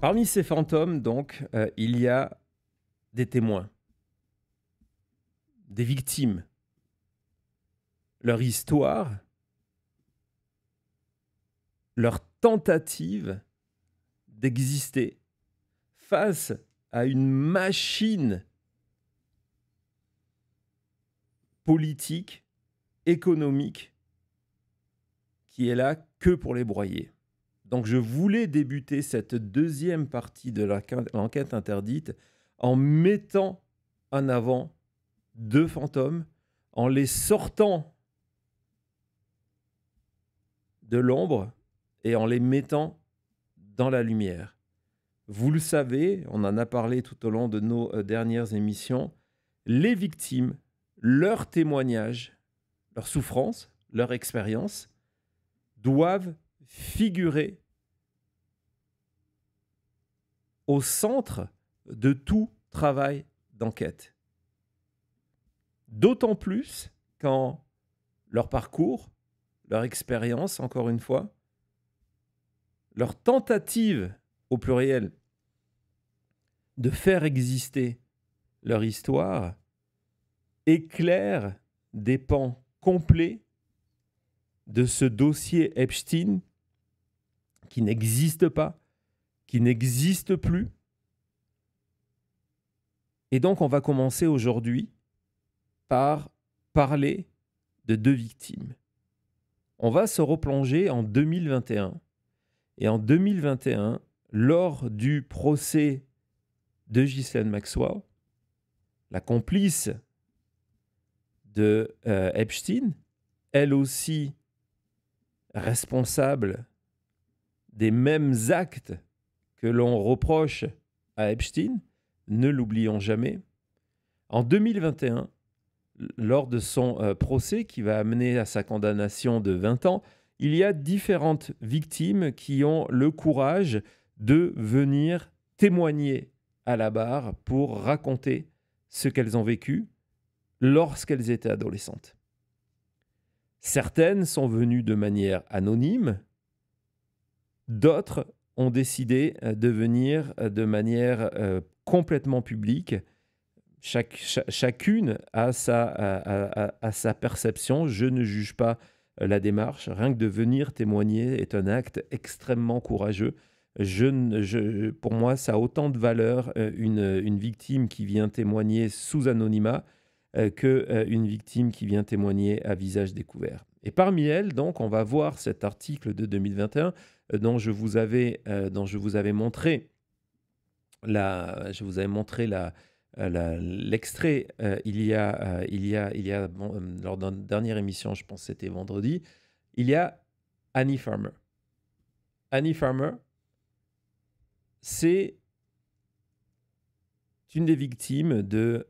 Parmi ces fantômes, donc, il y a des témoins, des victimes, leur histoire, leur tentative d'exister face à une machine politique, économique, qui est là que pour les broyer. Donc je voulais débuter cette deuxième partie de l'enquête interdite en mettant en avant deux fantômes, en les sortant de l'ombre et en les mettant dans la lumière. Vous le savez, on en a parlé tout au long de nos dernières émissions, les victimes, leurs témoignages, leurs souffrances, leur expérience doivent figurer au centre de tout travail d'enquête. D'autant plus quand leur parcours, leur expérience, encore une fois, leur tentative, au pluriel, de faire exister leur histoire éclaire des pans complets de ce dossier Epstein qui n'existe pas, qui n'existe plus. Et donc, on va commencer aujourd'hui par parler de deux victimes. On va se replonger en 2021. Et en 2021, lors du procès de Ghislaine Maxwell, la complice de Epstein, elle aussi responsable des mêmes actes que l'on reproche à Epstein, ne l'oublions jamais. En 2021, lors de son procès qui va amener à sa condamnation de 20 ans, il y a différentes victimes qui ont le courage de venir témoigner à la barre pour raconter ce qu'elles ont vécu lorsqu'elles étaient adolescentes. Certaines sont venues de manière anonyme, d'autres ont décidé de venir de manière complètement publique. Chacune a sa perception. Je ne juge pas la démarche. Rien que de venir témoigner est un acte extrêmement courageux. Pour moi, ça a autant de valeur une victime qui vient témoigner sous anonymat qu'une victime qui vient témoigner à visage découvert. Et parmi elles, donc, on va voir cet article de 2021 dont je vous avais montré l'extrait lors d'une dernière émission, je pense que c'était vendredi. Il y a Annie Farmer. Annie Farmer, c'est une des victimes de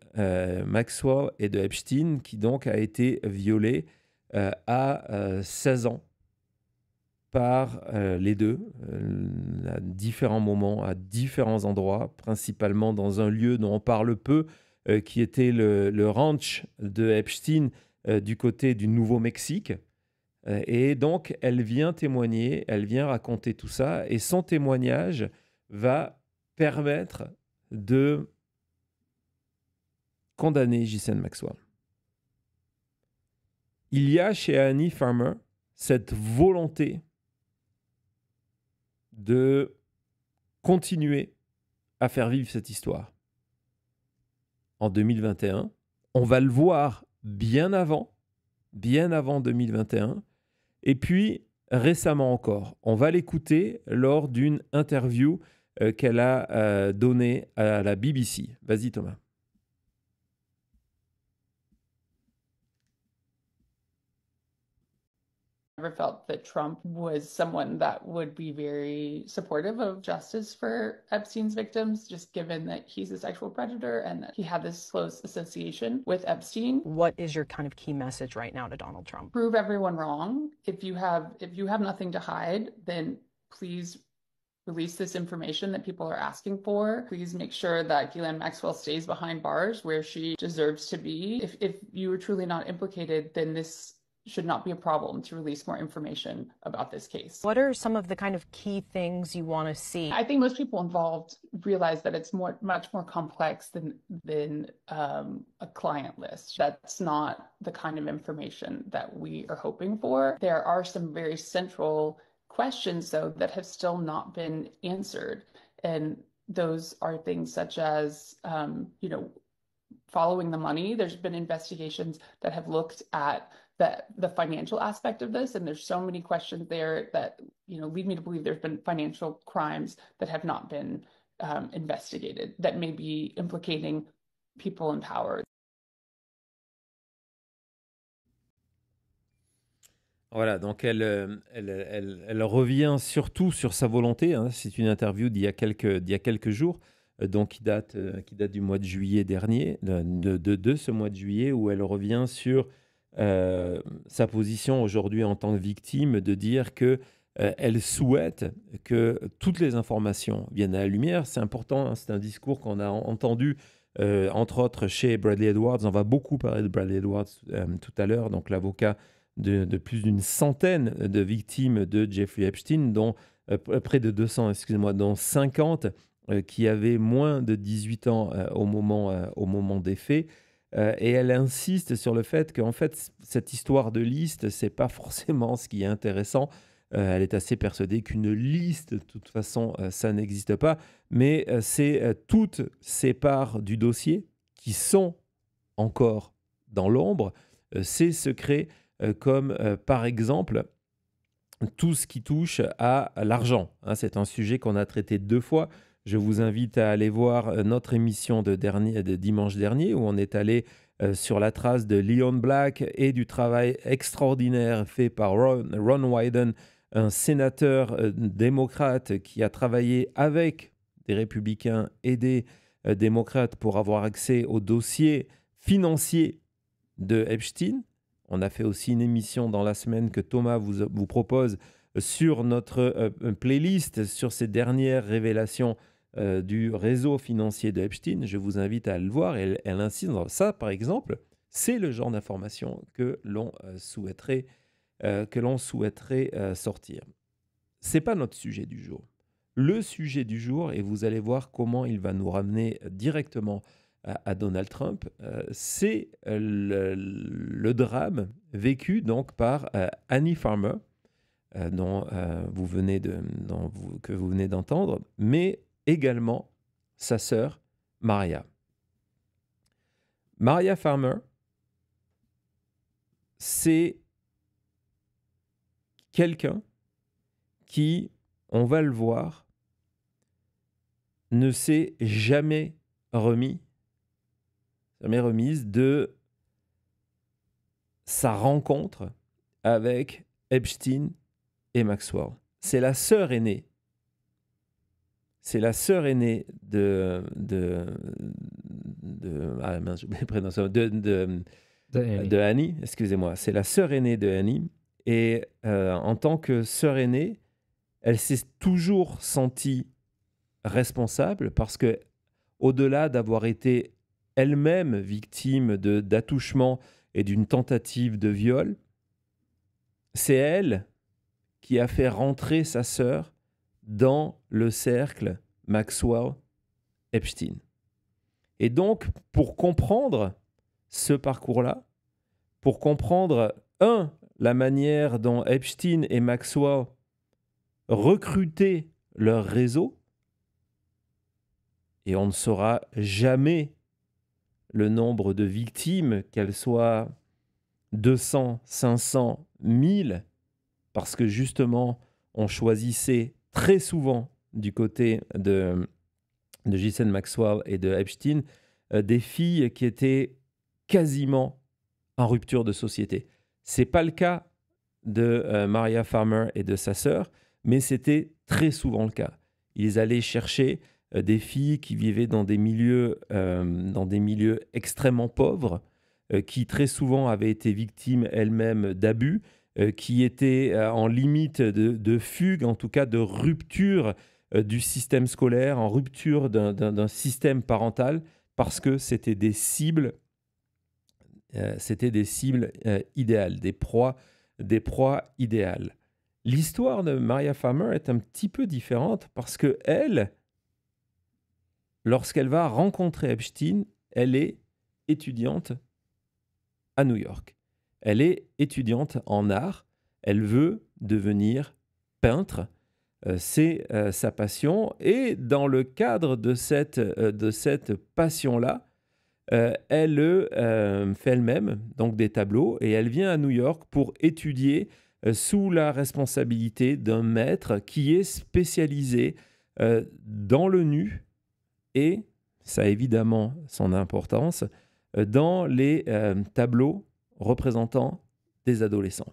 Maxwell et de Epstein qui donc a été violée à 16 ans par les deux, à différents moments, à différents endroits, principalement dans un lieu dont on parle peu, qui était le ranch de Epstein du côté du Nouveau-Mexique. Et donc, elle vient témoigner, elle vient raconter tout ça, et son témoignage va permettre de condamner Ghislaine Maxwell. Il y a chez Annie Farmer cette volonté de continuer à faire vivre cette histoire. En 2021, on va le voir bien avant 2021, et puis récemment encore. On va l'écouter lors d'une interview qu'elle a donnée à la BBC. Vas-y Thomas. Never felt that Trump was someone that would be very supportive of justice for Epstein's victims, just given that he's a sexual predator and that he had this close association with Epstein. What is your kind of key message right now to Donald Trump? Prove everyone wrong. If you have nothing to hide, then please release this information that people are asking for. Please make sure that Ghislaine Maxwell stays behind bars where she deserves to be. If you were truly not implicated, then this should not be a problem to release more information about this case. What are some of the kind of key things you want to see? I think most people involved realize that it's much more complex than a client list. That's not the kind of information that we are hoping for. There are some very central questions, though, that have still not been answered. And those are things such as, following the money. There's been investigations that have looked at the financial aspect of this, and there's so many questions there that lead me to believe there's been financial crimes that have not been investigated that may be implicating people in power. Voilà, donc elle revient surtout sur sa volonté. Hein. C'est une interview d'il y a quelques jours, donc qui date du mois de juillet dernier, de ce mois de juillet, où elle revient sur sa position aujourd'hui en tant que victime, de dire que elle souhaite que toutes les informations viennent à la lumière. C'est important, hein, c'est un discours qu'on a entendu entre autres chez Bradley Edwards. On va beaucoup parler de Bradley Edwards tout à l'heure, donc l'avocat de plus d'une centaine de victimes de Jeffrey Epstein, dont près de 200, excusez-moi, dont 50 qui avaient moins de 18 ans au moment des faits. Et elle insiste sur le fait qu'en fait, cette histoire de liste, c'est pas forcément ce qui est intéressant. Elle est assez persuadée qu'une liste, de toute façon, ça n'existe pas. Mais c'est toutes ces parts du dossier qui sont encore dans l'ombre, ces secrets, comme par exemple tout ce qui touche à l'argent. Hein, c'est un sujet qu'on a traité 2 fois. Je vous invite à aller voir notre émission de dimanche dernier, où on est allé sur la trace de Leon Black et du travail extraordinaire fait par Ron Wyden, un sénateur démocrate qui a travaillé avec des républicains et des démocrates pour avoir accès aux dossiers financiers de Epstein. On a fait aussi une émission dans la semaine que Thomas vous propose sur notre playlist sur ces dernières révélations du réseau financier de Epstein. Je vous invite à le voir. Elle insiste dans ça, par exemple. C'est le genre d'information que l'on souhaiterait sortir. Ce n'est pas notre sujet du jour. Le sujet du jour, et vous allez voir comment il va nous ramener directement à Donald Trump, c'est le drame vécu donc par Annie Farmer, que vous venez d'entendre, mais également sa sœur Maria. Maria Farmer, c'est quelqu'un qui, on va le voir, ne s'est jamais remise de sa rencontre avec Epstein et Maxwell. C'est la sœur aînée. C'est la sœur aînée de Annie, excusez-moi. C'est la sœur aînée de Annie. Et en tant que sœur aînée, elle s'est toujours sentie responsable parce que, au-delà d'avoir été elle-même victime d'attouchement et d'une tentative de viol, c'est elle qui a fait rentrer sa sœur dans le cercle Maxwell-Epstein. Et donc, pour comprendre ce parcours-là, pour comprendre, la manière dont Epstein et Maxwell recrutaient leur réseau, et on ne saura jamais le nombre de victimes, qu'elles soient 200, 500, 1000, parce que justement, on choisissait très souvent du côté de Ghislaine Maxwell et de Epstein des filles qui étaient quasiment en rupture de société. Ce n'est pas le cas de Maria Farmer et de sa sœur, mais c'était très souvent le cas. Ils allaient chercher des filles qui vivaient dans des milieux extrêmement pauvres, qui très souvent avaient été victimes elles-mêmes d'abus, qui étaient en limite de fugue, en tout cas de rupture du système scolaire, en rupture d'un système parental, parce que c'était des cibles C'était des cibles idéales, des proies idéales. L'histoire de Maria Farmer est un petit peu différente parce que elle, lorsqu'elle va rencontrer Epstein, elle est étudiante à New York. Elle est étudiante en art. Elle veut devenir peintre. C'est sa passion. Et dans le cadre de cette passion-là, elle fait elle-même donc des tableaux et elle vient à New York pour étudier sous la responsabilité d'un maître qui est spécialisé dans le nu et, ça a évidemment son importance, dans les tableaux représentant des adolescents.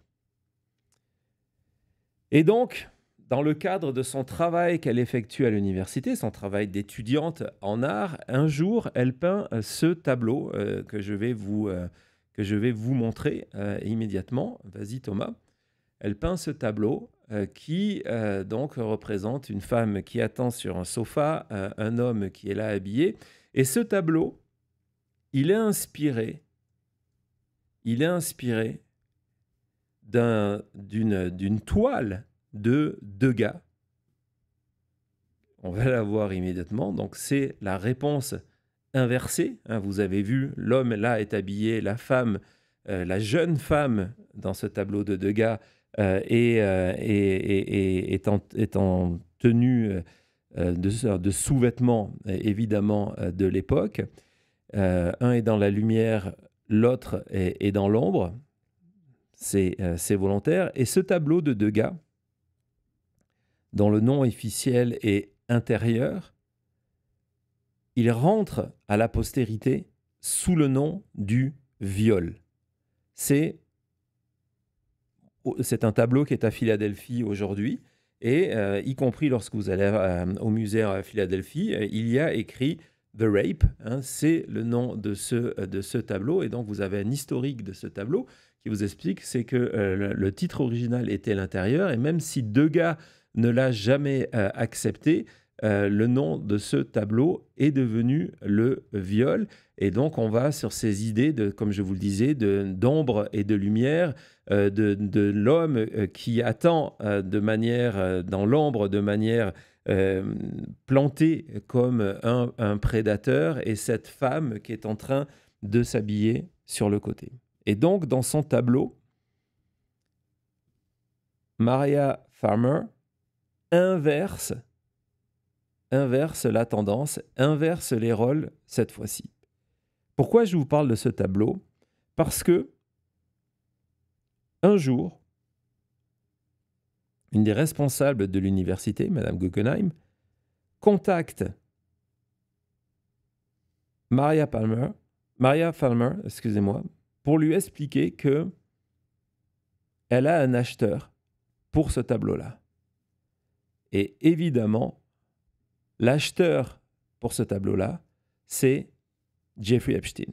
Et donc, dans le cadre de son travail qu'elle effectue à l'université, son travail d'étudiante en art, un jour, elle peint ce tableau que je vais vous montrer immédiatement. Vas-y Thomas. Elle peint ce tableau qui donc représente une femme qui attend sur un sofa, un homme qui est là habillé. Et ce tableau, il est inspiré d'une toile de Degas. On va la voir immédiatement. Donc, c'est la réponse inversée. Vous avez vu, l'homme là est habillé, la femme, la jeune femme dans ce tableau de Degas est en tenue de sous-vêtements, évidemment, de l'époque. Un est dans la lumière, l'autre est dans l'ombre. C'est volontaire. Et ce tableau de Degas, dont le nom officiel est Intérieur, il rentre à la postérité sous le nom du viol. C'est un tableau qui est à Philadelphie aujourd'hui, et y compris lorsque vous allez au musée à Philadelphie, il y a écrit The Rape, c'est le nom de ce tableau, et donc vous avez un historique de ce tableau qui vous explique, c'est que le titre original était L'Intérieur, et même si Degas ne l'a jamais accepté, le nom de ce tableau est devenu le viol. Et donc, on va sur ces idées, comme je vous le disais, d'ombre et de lumière, de l'homme qui attend dans l'ombre de manière plantée comme un prédateur, et cette femme qui est en train de s'habiller sur le côté. Et donc, dans son tableau, Maria Farmer inverse la tendance, inverse les rôles cette fois-ci. Pourquoi je vous parle de ce tableau? Parce que un jour, une des responsables de l'université, Madame Guggenheim, contacte Maria Farmer, pour lui expliquer que elle a un acheteur pour ce tableau-là. Et évidemment, l'acheteur pour ce tableau-là, c'est Jeffrey Epstein.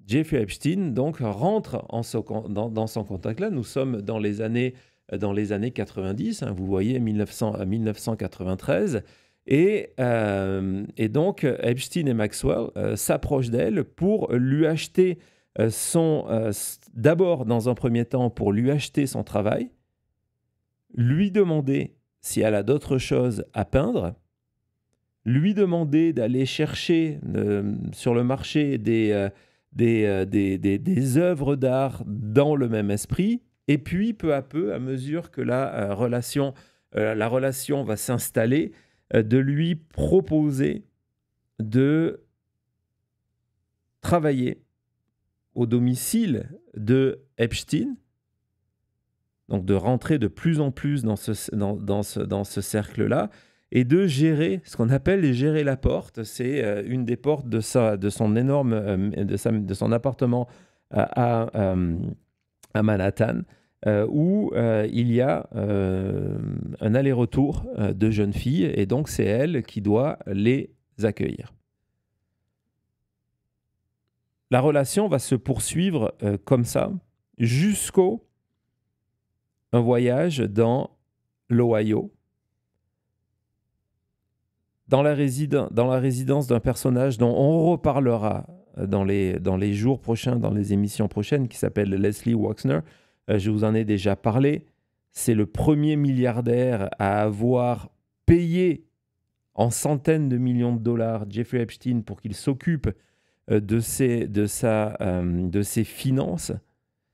Jeffrey Epstein, donc, rentre dans son contact-là. Nous sommes dans les années 90, vous voyez, 1993. Et donc, Epstein et Maxwell s'approchent d'elle pour lui acheter d'abord, dans un premier temps, pour lui acheter son travail, lui demander si elle a d'autres choses à peindre, lui demander d'aller chercher sur le marché des œuvres d'art dans le même esprit, et puis peu à peu, à mesure que la relation va s'installer, de lui proposer de travailler au domicile de Epstein, donc de rentrer de plus en plus dans ce cercle-là, et de gérer ce qu'on appelle gérer la porte. C'est une des portes de son appartement à Manhattan, où il y a un aller-retour de jeunes filles, et donc c'est elle qui doit les accueillir. La relation va se poursuivre comme ça jusqu'au un voyage dans l'Ohio, dans la résidence d'un personnage dont on reparlera dans les jours prochains, dans les émissions prochaines, qui s'appelle Leslie Wexner. Je vous en ai déjà parlé. C'est le premier milliardaire à avoir payé en centaines de millions de dollars Jeffrey Epstein pour qu'il s'occupe de ses finances.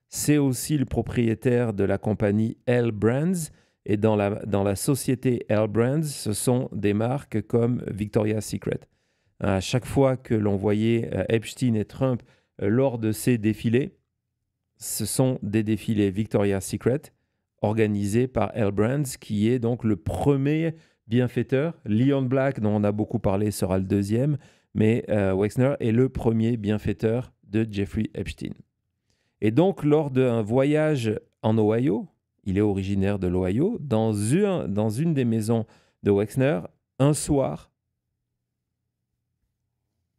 C'est aussi le propriétaire de la compagnie L Brands. Et dans la société L Brands, ce sont des marques comme Victoria's Secret. À chaque fois que l'on voyait Epstein et Trump lors de ces défilés, ce sont des défilés Victoria's Secret organisés par L Brands, qui est donc le premier bienfaiteur. Leon Black, dont on a beaucoup parlé, sera le deuxième, mais Wexner est le premier bienfaiteur de Jeffrey Epstein. Et donc, lors d'un voyage en Ohio, il est originaire de l'Ohio, dans une des maisons de Wexner, un soir,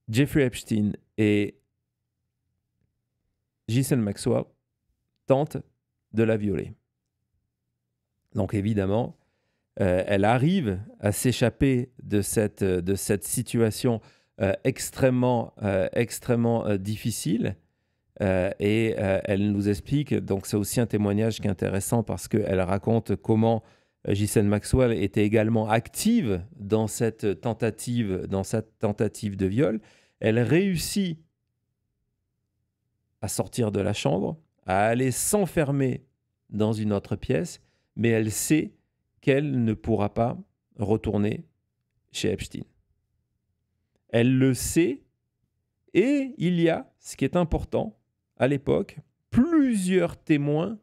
Jeffrey Epstein et Ghislaine Maxwell tentent de la violer. Donc évidemment, elle arrive à s'échapper de cette situation extrêmement difficile. Et elle nous explique, donc c'est aussi un témoignage qui est intéressant parce qu'elle raconte comment Ghislaine Maxwell était également active dans cette tentative de viol. Elle réussit à sortir de la chambre, à aller s'enfermer dans une autre pièce, mais elle sait qu'elle ne pourra pas retourner chez Epstein. Elle le sait, et il y a, ce qui est important, à l'époque, plusieurs témoins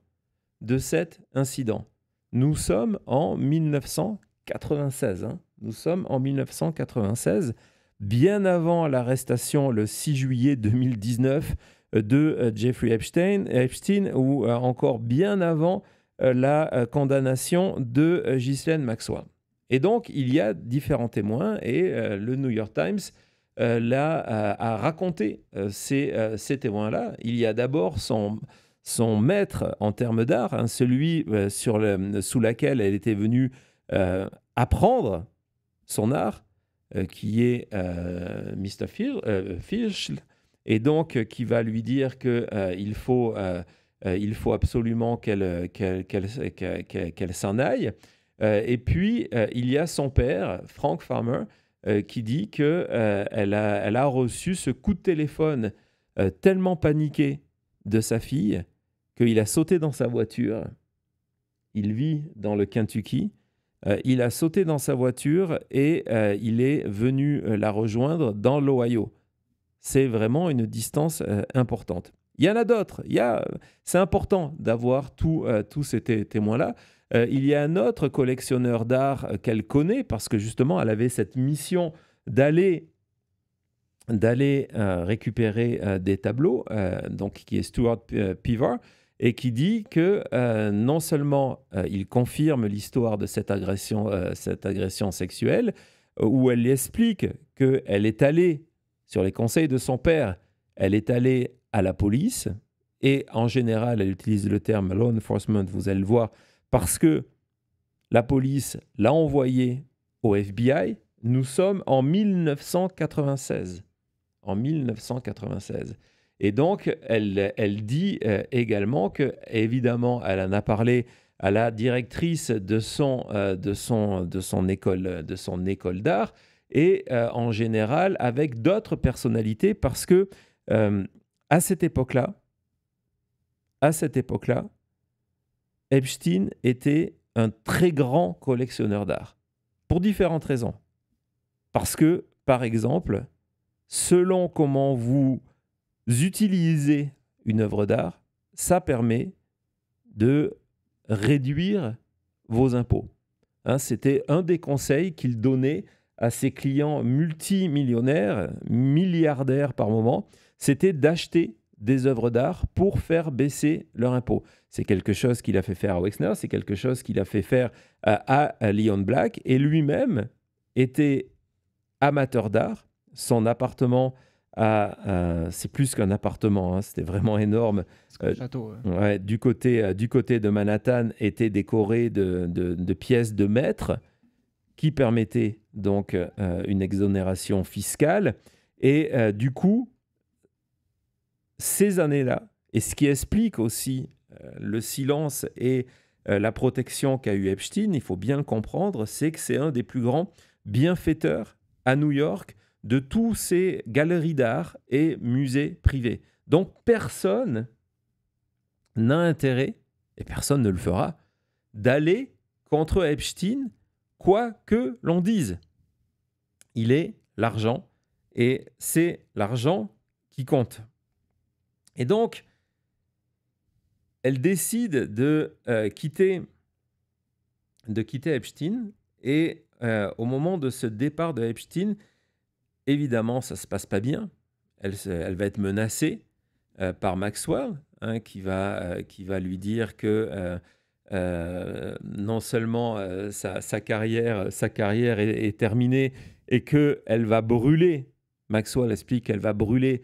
de cet incident. Nous sommes en 1996. Nous sommes en 1996, bien avant l'arrestation le 6 juillet 2019 de Jeffrey Epstein ou encore bien avant la condamnation de Ghislaine Maxwell. Et donc, il y a différents témoins et le New York Times a raconté ces témoins-là. Il y a d'abord son maître en termes d'art, celui sous laquelle elle était venue apprendre son art, qui est Mr. Fischl, et donc qui va lui dire qu'il faut absolument qu'elle s'en aille. Et puis, il y a son père, Frank Farmer, qui dit qu'elle a reçu ce coup de téléphone tellement paniqué de sa fille qu'il a sauté dans sa voiture. Il vit dans le Kentucky. Il a sauté dans sa voiture et il est venu la rejoindre dans l'Ohio. C'est vraiment une distance importante. Il y en a d'autres. C'est important d'avoir tous ces témoins-là. Il y a un autre collectionneur d'art qu'elle connaît parce que justement, elle avait cette mission d'aller récupérer des tableaux, donc qui est Stuart Pivar, et qui dit que non seulement il confirme l'histoire de cette agression sexuelle, où elle explique qu'elle est allée, sur les conseils de son père, elle est allée à la police, et en général, elle utilise le terme law enforcement, vous allez le voir, parce que la police l'a envoyé au FBI. Nous sommes en 1996. En 1996. Et donc, elle dit également que, évidemment, elle en a parlé à la directrice de son école d'art et en général avec d'autres personnalités parce que à cette époque-là, Epstein était un très grand collectionneur d'art pour différentes raisons. Parce que, par exemple, selon comment vous utilisez une œuvre d'art, ça permet de réduire vos impôts. C'était un des conseils qu'il donnait à ses clients multimillionnaires, milliardaires par moment, c'était d'acheter des œuvres d'art pour faire baisser leur impôt. C'est quelque chose qu'il a fait faire à Wexner, c'est quelque chose qu'il a fait faire à Leon Black, et lui-même était amateur d'art. Son appartement, c'est plus qu'un appartement, c'était vraiment énorme. C'est un château. Du côté de Manhattan, était décoré de pièces de maître qui permettaient donc une exonération fiscale. Et du coup, ces années-là, et ce qui explique aussi le silence et la protection qu'a eu Epstein, il faut bien le comprendre, c'est que c'est un des plus grands bienfaiteurs à New York de tous ces galeries d'art et musées privés. Donc personne n'a intérêt, et personne ne le fera, d'aller contre Epstein, quoi que l'on dise. Il est l'argent, et c'est l'argent qui compte. Et donc, elle décide de quitter Epstein, et au moment de ce départ de Epstein, évidemment, ça ne se passe pas bien. Elle va être menacée par Maxwell, hein, qui va lui dire que non seulement sa carrière est terminée et qu'elle va brûler, Maxwell explique qu'elle va brûler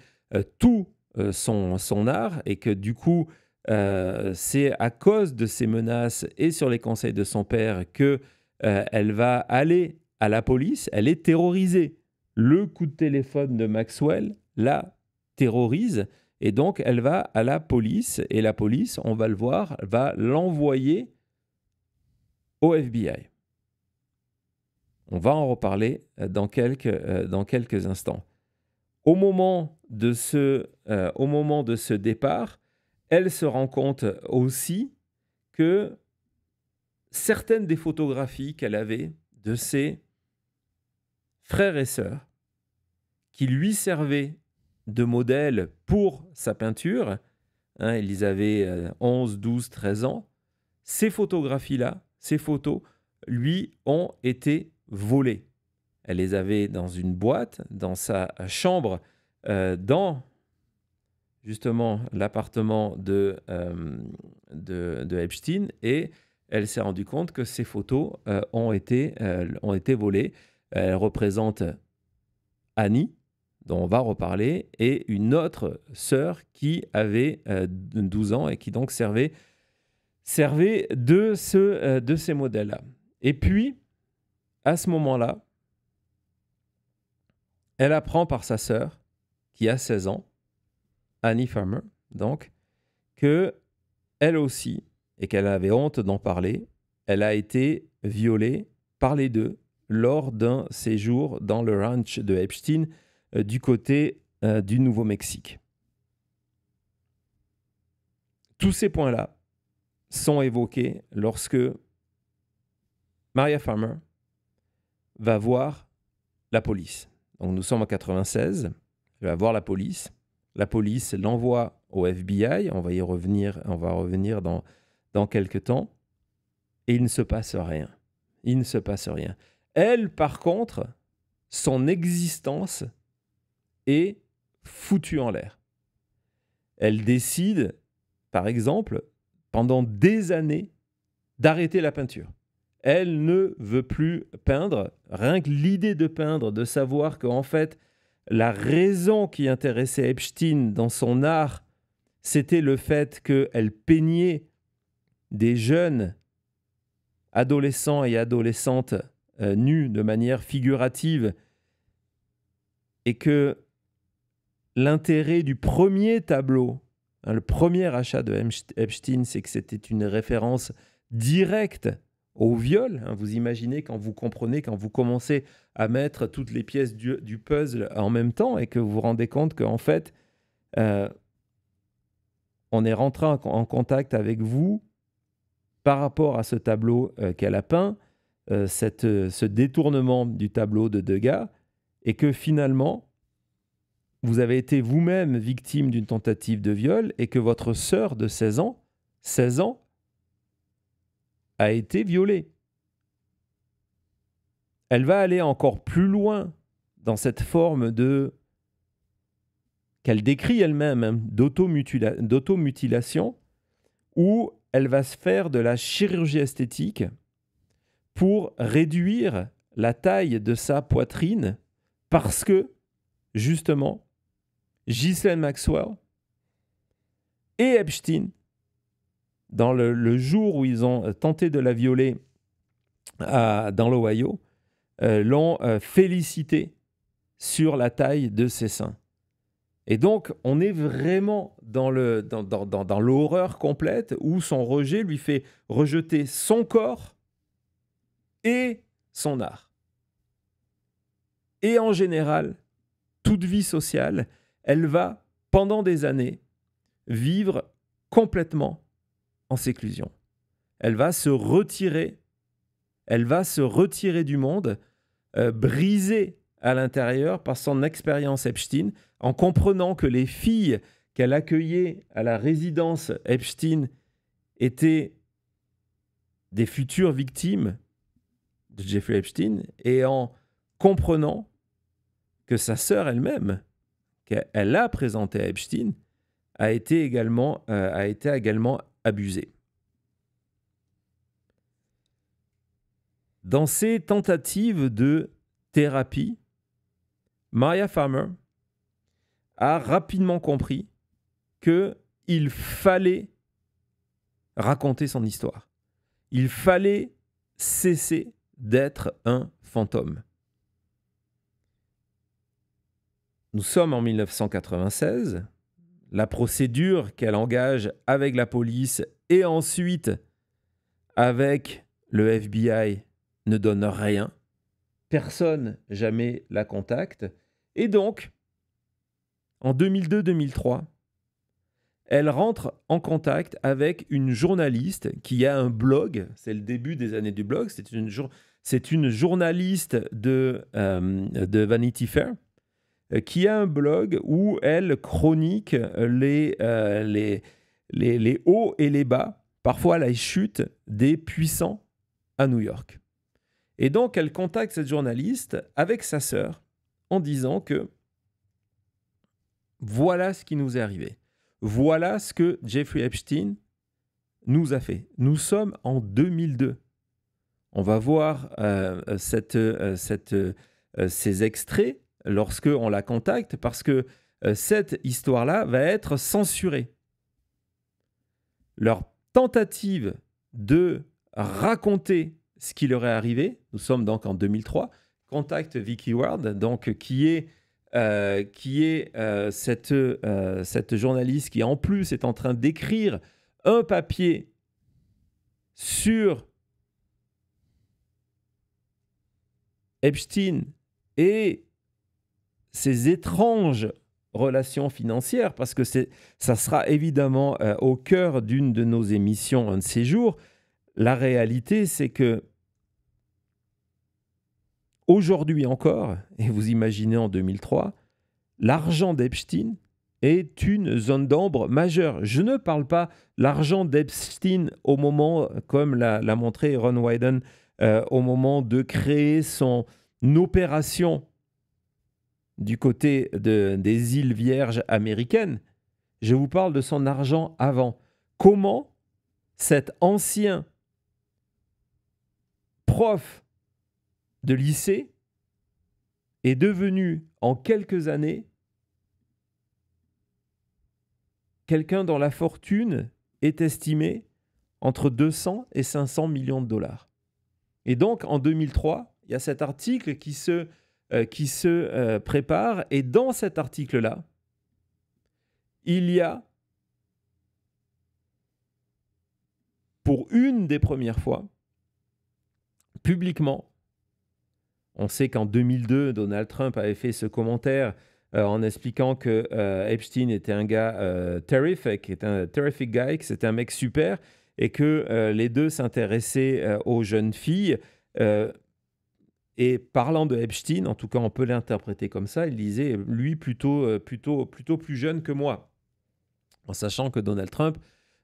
tout son art, et que du coup, c'est à cause de ces menaces et sur les conseils de son père que elle va aller à la police. Elle est terrorisée. Le coup de téléphone de Maxwell la terrorise, et donc elle va à la police, et la police, on va le voir, va l'envoyer au FBI. On va en reparler dans quelques instants. Au moment de ce départ, elle se rend compte aussi que certaines des photographies qu'elle avait de ses frères et sœurs, qui lui servaient de modèle pour sa peinture, hein, ils avaient 11, 12, 13 ans, ces photographies-là, ces photos, lui ont été volées. Elle les avait dans une boîte, dans sa chambre, dans justement l'appartement de Epstein, et elle s'est rendue compte que ces photos ont été volées. Elles représentent Annie, dont on va reparler, et une autre sœur qui avait 12 ans et qui donc servait de ces modèles-là. Et puis, à ce moment-là, elle apprend par sa sœur, qui a 16 ans, Annie Farmer, donc, que elle aussi, et qu'elle avait honte d'en parler, elle a été violée par les deux lors d'un séjour dans le ranch de Epstein du côté du Nouveau-Mexique. Tous ces points-là sont évoqués lorsque Maria Farmer va voir la police. Donc nous sommes en 96, elle va voir la police. La police l'envoie au FBI, on va revenir dans quelques temps, et il ne se passe rien. Il ne se passe rien. Elle, par contre, son existence est foutue en l'air. Elle décide, par exemple, pendant des années, d'arrêter la peinture. Elle ne veut plus peindre. Rien que l'idée de peindre, de savoir qu'en fait, la raison qui intéressait Epstein dans son art, c'était le fait qu'elle peignait des jeunes adolescents et adolescentes nus de manière figurative, et que l'intérêt du premier tableau, le premier achat de Epstein, c'est que c'était une référence directe au viol. Vous imaginez quand vous commencez à mettre toutes les pièces du puzzle en même temps, et que vous vous rendez compte qu'en fait, on est rentré en contact avec vous par rapport à ce tableau qu'elle a peint, ce détournement du tableau de Degas, et que finalement, vous avez été vous-même victime d'une tentative de viol, et que votre sœur de 16 ans, a été violée. Elle va aller encore plus loin dans cette forme qu'elle décrit elle-même, d'automutilation, où elle va se faire de la chirurgie esthétique pour réduire la taille de sa poitrine, parce que, justement, Ghislaine Maxwell et Epstein, dans le jour où ils ont tenté de la violer dans l'Ohio, l'ont félicité sur la taille de ses seins. Et donc, on est vraiment dans l'horreur complète où son rejet lui fait rejeter son corps et son art. Et en général, toute vie sociale, elle va, pendant des années, vivre complètement en séclusion. Elle va se retirer du monde, brisée à l'intérieur par son expérience Epstein, en comprenant que les filles qu'elle accueillait à la résidence Epstein étaient des futures victimes de Jeffrey Epstein, et en comprenant que sa sœur elle-même, qu'elle a présentée à Epstein, a été également abusée. Dans ses tentatives de thérapie, Maria Farmer a rapidement compris qu'il fallait raconter son histoire. Il fallait cesser d'être un fantôme. Nous sommes en 1996. La procédure qu'elle engage avec la police et ensuite avec le FBI ne donne rien. Personne jamais la contacte. Et donc, en 2002-2003, elle rentre en contact avec une journaliste qui a un blog. C'est le début des années du blog. C'est une journaliste de Vanity Fair qui a un blog où elle chronique les hauts et les bas, parfois les chutes des puissants à New York. Et donc, elle contacte cette journaliste avec sa sœur en disant que voilà ce qui nous est arrivé. Voilà ce que Jeffrey Epstein nous a fait. Nous sommes en 2002. On va voir ces extraits lorsque on la contacte, parce que cette histoire-là va être censurée. Leur tentative de raconter ce qui leur est arrivé, nous sommes donc en 2003, contacte Vicky Ward, donc qui est cette journaliste qui en plus est en train d'écrire un papier sur Epstein et ces étranges relations financières, parce que ça sera évidemment au cœur d'une de nos émissions un de ces jours. La réalité, c'est que aujourd'hui encore, et vous imaginez en 2003, l'argent d'Epstein est une zone d'ombre majeure. Je ne parle pas l'argent d'Epstein au moment, comme l'a montré Ron Wyden, au moment de créer son opération du côté des îles Vierges américaines. Je vous parle de son argent avant. Comment cet ancien prof de lycée est devenu en quelques années quelqu'un dont la fortune est estimée entre 200 et 500 millions de dollars. Et donc, en 2003, il y a cet article qui se prépare, et dans cet article-là, il y a, pour une des premières fois, publiquement, on sait qu'en 2002, Donald Trump avait fait ce commentaire en expliquant que Epstein était un gars terrific, était un terrific guy, que c'était un mec super, et que les deux s'intéressaient aux jeunes filles. Et parlant de Epstein, en tout cas on peut l'interpréter comme ça, il disait lui plutôt plus jeune que moi, en sachant que Donald Trump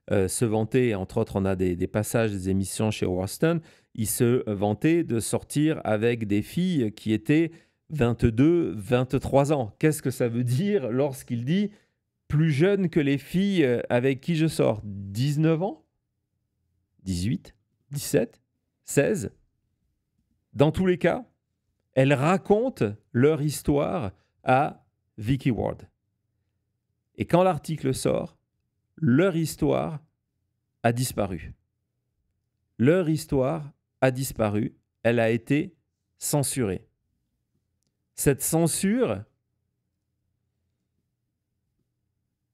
se vantait, entre autres on a des passages des émissions chez Howard Stern, il se vantait de sortir avec des filles qui étaient 22, 23 ans. Qu'est-ce que ça veut dire lorsqu'il dit plus jeune que les filles avec qui je sors? 19 ans? 18? 17? 16? Dans tous les cas, elles racontent leur histoire à Vicky Ward. Et quand l'article sort, leur histoire a disparu. Leur histoire a disparu. Elle a été censurée. Cette censure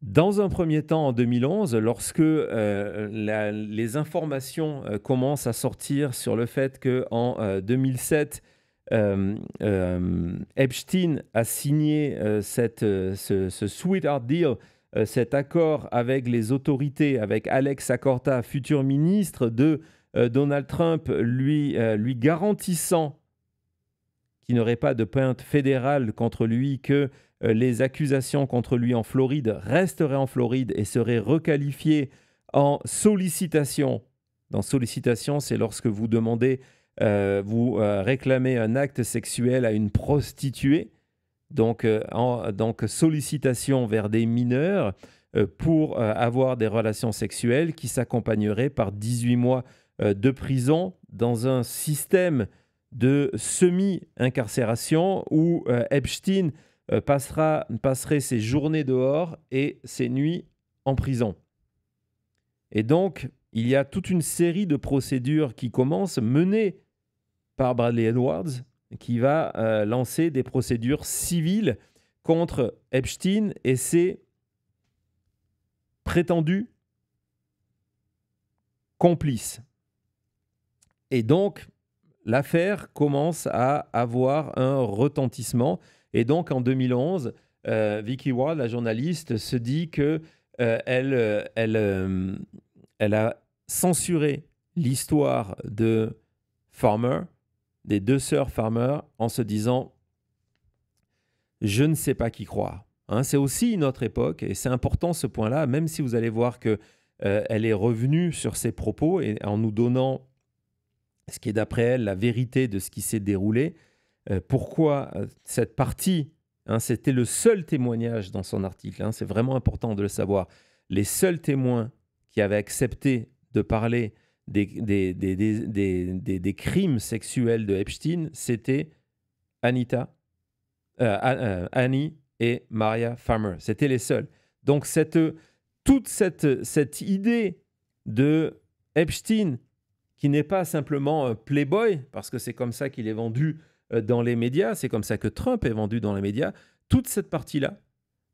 Dans un premier temps, en 2011, lorsque les informations commencent à sortir sur le fait qu'en 2007, Epstein a signé ce Sweetheart Deal, cet accord avec les autorités, avec Alex Acorta, futur ministre de Donald Trump, lui garantissant qu'il n'y aurait pas de plainte fédérale contre lui, que les accusations contre lui en Floride resteraient en Floride et seraient requalifiées en sollicitation. Dans sollicitation, c'est lorsque vous demandez, vous réclamez un acte sexuel à une prostituée. Donc sollicitation vers des mineurs pour avoir des relations sexuelles qui s'accompagneraient par 18 mois de prison dans un système de semi-incarcération où Epstein passerait ses journées dehors et ses nuits en prison. Et donc, il y a toute une série de procédures qui commencent, menées par Bradley Edwards, qui va lancer des procédures civiles contre Epstein et ses prétendus complices. Et donc, l'affaire commence à avoir un retentissement. Et donc, en 2011, Vicky Ward, la journaliste, se dit que elle a censuré l'histoire de Farmer, des deux sœurs Farmer, en se disant « je ne sais pas qui croire ». C'est aussi une autre époque, et c'est important ce point-là, même si vous allez voir qu'elle est revenue sur ses propos et en nous donnant ce qui est d'après elle la vérité de ce qui s'est déroulé. Pourquoi cette partie, c'était le seul témoignage dans son article, c'est vraiment important de le savoir. Les seuls témoins qui avaient accepté de parler des crimes sexuels de Epstein, c'était Annie et Maria Farmer. C'était les seuls. Donc toute cette idée de Epstein, qui n'est pas simplement un playboy, parce que c'est comme ça qu'il est vendu dans les médias, c'est comme ça que Trump est vendu dans les médias, toute cette partie-là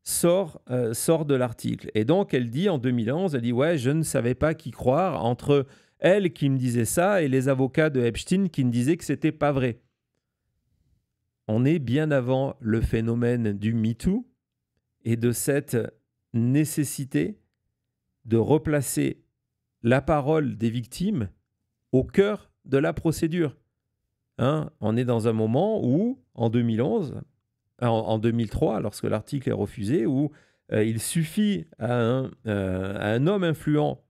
sort de l'article. Et donc, elle dit en 2011, elle dit « Ouais, je ne savais pas qui croire entre elle qui me disait ça et les avocats de Epstein qui me disaient que c'était pas vrai. » On est bien avant le phénomène du MeToo et de cette nécessité de replacer la parole des victimes au cœur de la procédure. On est dans un moment où, en 2003, lorsque l'article est refusé, où il suffit à un homme influent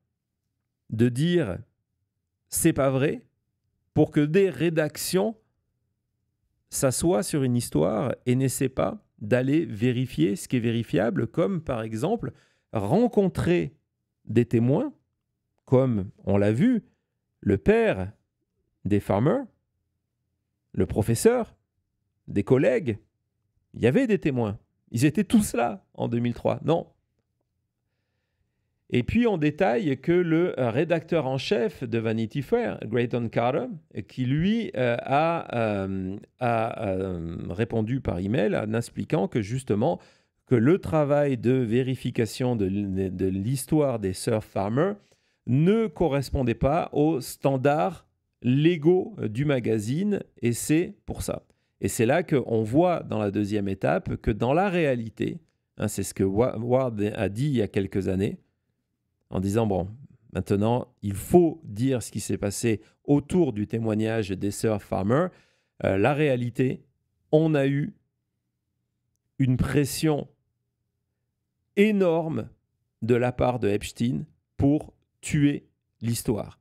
de dire « c'est pas vrai » pour que des rédactions s'assoient sur une histoire et n'essaient pas d'aller vérifier ce qui est vérifiable, comme par exemple rencontrer des témoins, comme on l'a vu, le père des Farmer, le professeur, des collègues. Il y avait des témoins. Ils étaient tous là en 2003. Non. Et puis, on détaille que le rédacteur en chef de Vanity Fair, Grayton Carter, qui lui a répondu par email en expliquant que justement, que le travail de vérification de l'histoire des sœurs Farmer ne correspondait pas aux standards légaux du magazine, et c'est pour ça. Et c'est là qu'on voit dans la deuxième étape que dans la réalité, c'est ce que Ward a dit il y a quelques années, en disant, bon, maintenant, il faut dire ce qui s'est passé autour du témoignage des sœurs Farmer. La réalité, on a eu une pression énorme de la part de Epstein pour tuer l'histoire.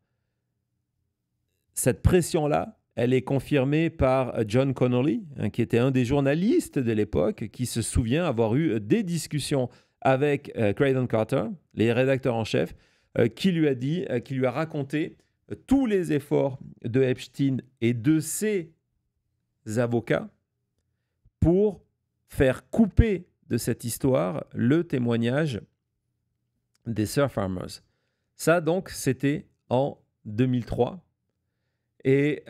Cette pression-là, elle est confirmée par John Connolly, qui était un des journalistes de l'époque, qui se souvient avoir eu des discussions avec Grayton Carter, les rédacteurs en chef, qui lui a raconté tous les efforts de Epstein et de ses avocats pour faire couper de cette histoire le témoignage des sœurs Farmers. Ça, donc, c'était en 2003. Et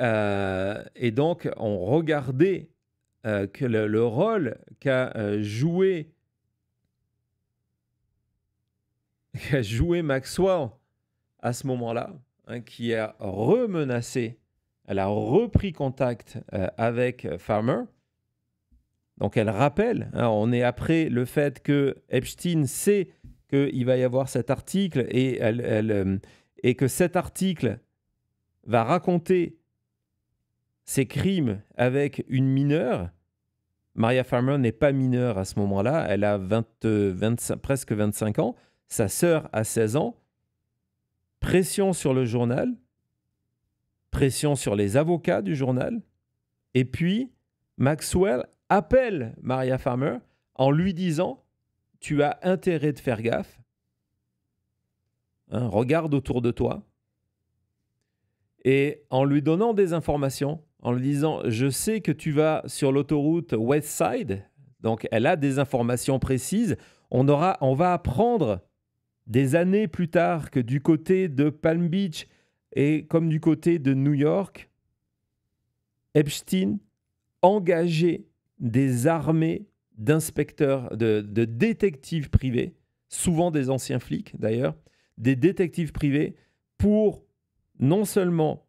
donc, on regardait que le rôle qu'a joué qui a joué Maxwell à ce moment-là, qui a remenacé, elle a repris contact avec Farmer. Donc elle rappelle, on est après le fait que Epstein sait qu'il va y avoir cet article et que cet article va raconter ses crimes avec une mineure. Maria Farmer n'est pas mineure à ce moment-là, elle a presque 25 ans, sa sœur a 16 ans. Pression sur le journal, pression sur les avocats du journal, et puis Maxwell appelle Maria Farmer en lui disant « Tu as intérêt de faire gaffe, regarde autour de toi », et en lui donnant des informations, en lui disant « Je sais que tu vas sur l'autoroute West Side », donc elle a des informations précises, on va apprendre des années plus tard que du côté de Palm Beach et comme du côté de New York, Epstein engageait des armées d'inspecteurs, de détectives privés, souvent des anciens flics d'ailleurs, des détectives privés pour non seulement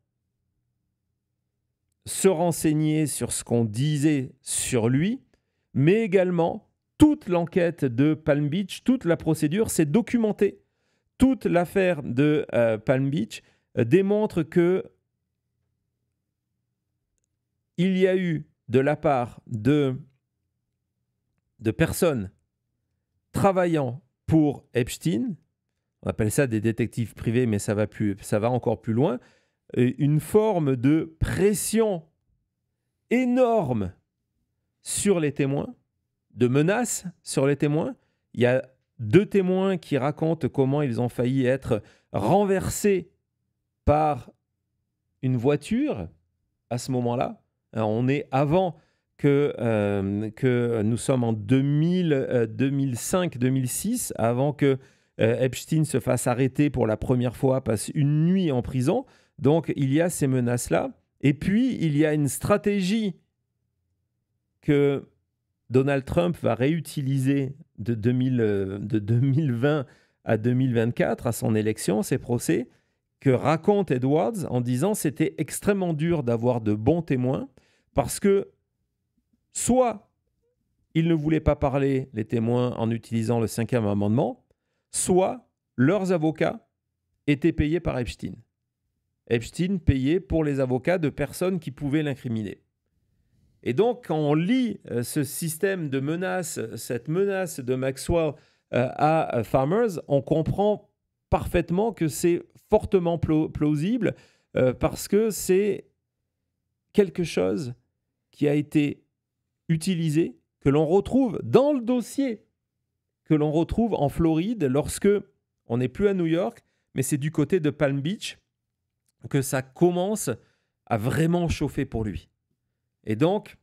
se renseigner sur ce qu'on disait sur lui, mais également toute l'enquête de Palm Beach, toute la procédure, c'est documenté. Toute l'affaire de Palm Beach démontre que il y a eu de la part de personnes travaillant pour Epstein, on appelle ça des détectives privés, mais ça va encore plus loin, une forme de pression énorme sur les témoins, de menaces sur les témoins. Il y a 2 témoins qui racontent comment ils ont failli être renversés par une voiture à ce moment-là. Alors, on est avant que nous sommes en 2005-2006, avant que Epstein se fasse arrêter pour la première fois, passe une nuit en prison. Donc, il y a ces menaces-là. Et puis, il y a une stratégie que Donald Trump va réutiliser de 2020 à 2024 à son élection, ses procès, que raconte Edwards en disant c'était extrêmement dur d'avoir de bons témoins parce que soit ils ne voulaient pas parler, les témoins, en utilisant le 5e amendement, soit leurs avocats étaient payés par Epstein. Epstein payait pour les avocats de personnes qui pouvaient l'incriminer. Et donc, quand on lit ce système de menaces, cette menace de Maxwell à Farmers, on comprend parfaitement que c'est fortement plausible parce que c'est quelque chose qui a été utilisé, que l'on retrouve dans le dossier, que l'on retrouve en Floride lorsque on n'est plus à New York, mais c'est du côté de Palm Beach que ça commence à vraiment chauffer pour lui. Et donc,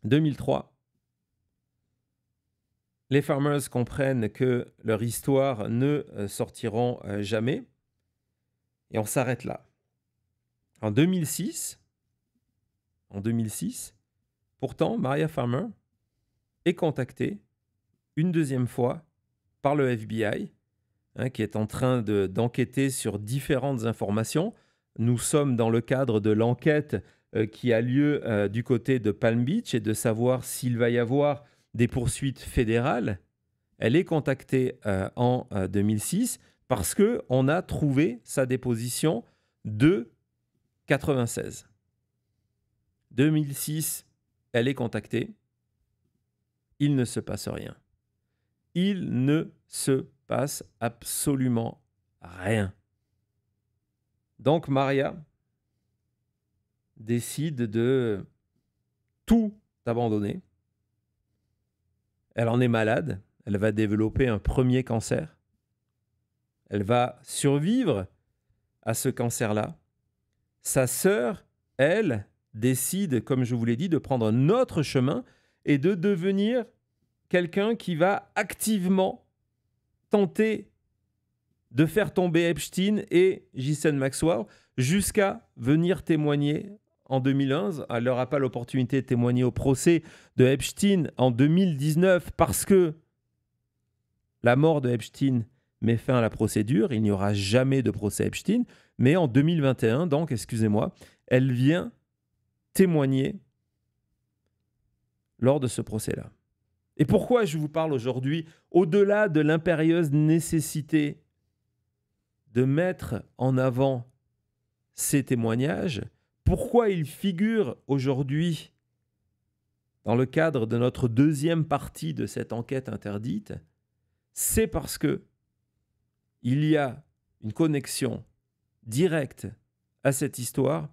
2003, les Farmers comprennent que leur histoire ne sortiront jamais. Et on s'arrête là. En 2006, pourtant, Maria Farmer est contactée une deuxième fois par le FBI, qui est en train d'enquêter sur différentes informations. Nous sommes dans le cadre de l'enquête qui a lieu du côté de Palm Beach et de savoir s'il va y avoir des poursuites fédérales. Elle est contactée en 2006 parce qu'on a trouvé sa déposition de 96. 2006, elle est contactée. Il ne se passe rien. Il ne se passe absolument rien. Donc Maria décide de tout abandonner. Elle en est malade. Elle va développer un premier cancer. Elle va survivre à ce cancer-là. Sa sœur, elle, décide, comme je vous l'ai dit, de prendre un autre chemin et de devenir quelqu'un qui va activement tenter de faire tomber Epstein et Ghislaine Maxwell jusqu'à venir témoigner en 2011. Elle n'aura pas l'opportunité de témoigner au procès de Epstein en 2019 parce que la mort de Epstein met fin à la procédure. Il n'y aura jamais de procès Epstein. Mais en 2021, donc, excusez-moi, elle vient témoigner lors de ce procès-là. Et pourquoi je vous parle aujourd'hui, au-delà de l'impérieuse nécessité de mettre en avant ces témoignages, pourquoi ils figurent aujourd'hui dans le cadre de notre deuxième partie de cette enquête interdite, c'est parce que il y a une connexion directe à cette histoire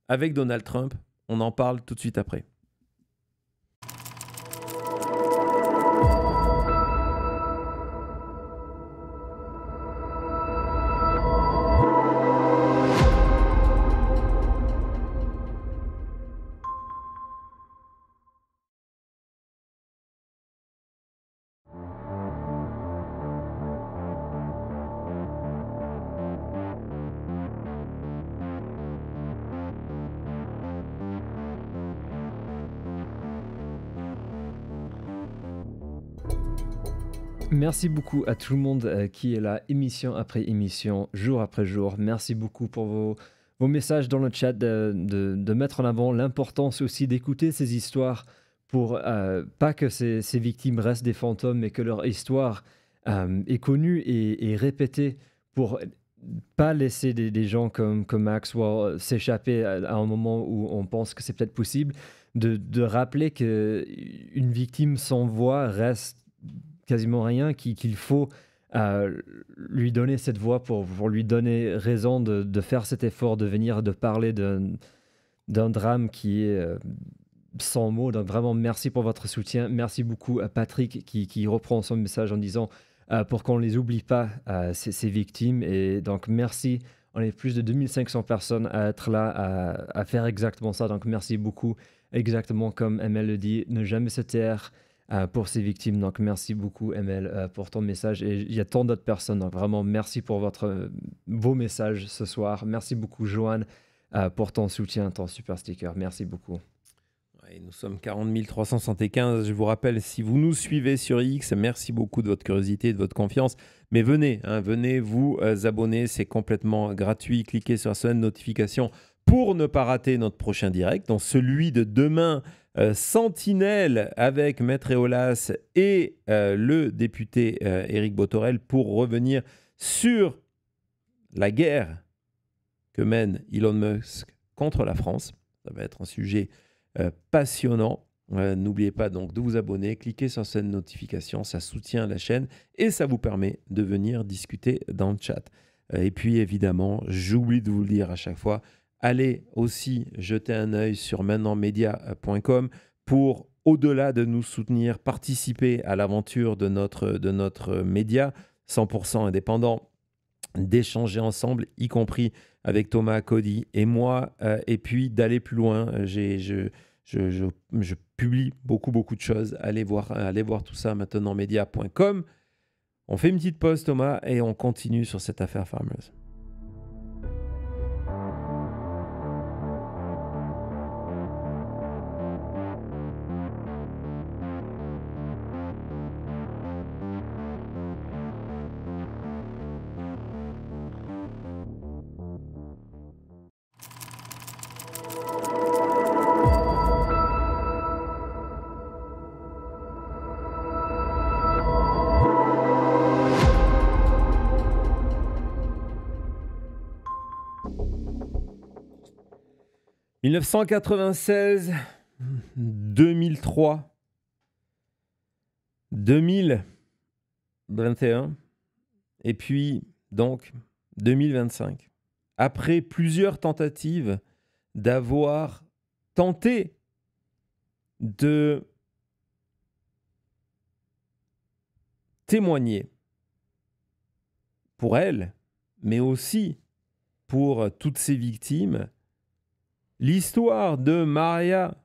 avec Donald Trump. On en parle tout de suite après. Merci beaucoup à tout le monde qui est là, émission après émission, jour après jour. Merci beaucoup pour vos messages dans le chat, de mettre en avant l'importance aussi d'écouter ces histoires pour pas que ces victimes restent des fantômes, mais que leur histoire est connue et répétée pour pas laisser des gens comme Maxwell s'échapper à un moment où on pense que c'est peut-être possible, de rappeler qu'une victime sans voix reste quasiment rien, qu'il faut lui donner cette voix pour lui donner raison de faire cet effort, de venir, de parler d'un drame qui est sans mots. Donc vraiment, merci pour votre soutien. Merci beaucoup à Patrick qui reprend son message en disant pour qu'on ne les oublie pas, ces victimes. Et donc merci. On est plus de 2500 personnes à être là, à faire exactement ça. Donc merci beaucoup. Exactement comme ML le dit, ne jamais se taire pour ces victimes. Donc merci beaucoup ML pour ton message. Et il y a tant d'autres personnes. Donc vraiment merci pour vos messages ce soir. Merci beaucoup Joanne pour ton soutien, ton super sticker. Merci beaucoup. Ouais, nous sommes 40 375. Je vous rappelle, si vous nous suivez sur X, merci beaucoup de votre curiosité et de votre confiance. Mais venez vous abonner. C'est complètement gratuit. Cliquez sur la sonnette de notification pour ne pas rater notre prochain direct. Donc celui de demain, Sentinelle avec Maître Eolas et le député Éric Bothorel pour revenir sur la guerre que mène Elon Musk contre la France. Ça va être un sujet passionnant. N'oubliez pas donc de vous abonner, cliquez sur cette notification, ça soutient la chaîne et ça vous permet de venir discuter dans le chat. Et puis évidemment, j'oublie de vous le dire à chaque fois, allez aussi jeter un œil sur maintenentmedia.com pour, au-delà de nous soutenir, participer à l'aventure de notre média 100% indépendant, d'échanger ensemble, y compris avec Thomas, Cody et moi, et puis d'aller plus loin. Je publie beaucoup de choses. Allez voir tout ça, maintenentmedia.com. On fait une petite pause, Thomas, et on continue sur cette affaire Farmers. « 1996, 2003, 2021 et puis donc 2025. Après plusieurs tentatives d'avoir tenté de témoigner pour elle, mais aussi pour toutes ces victimes, l'histoire de Maria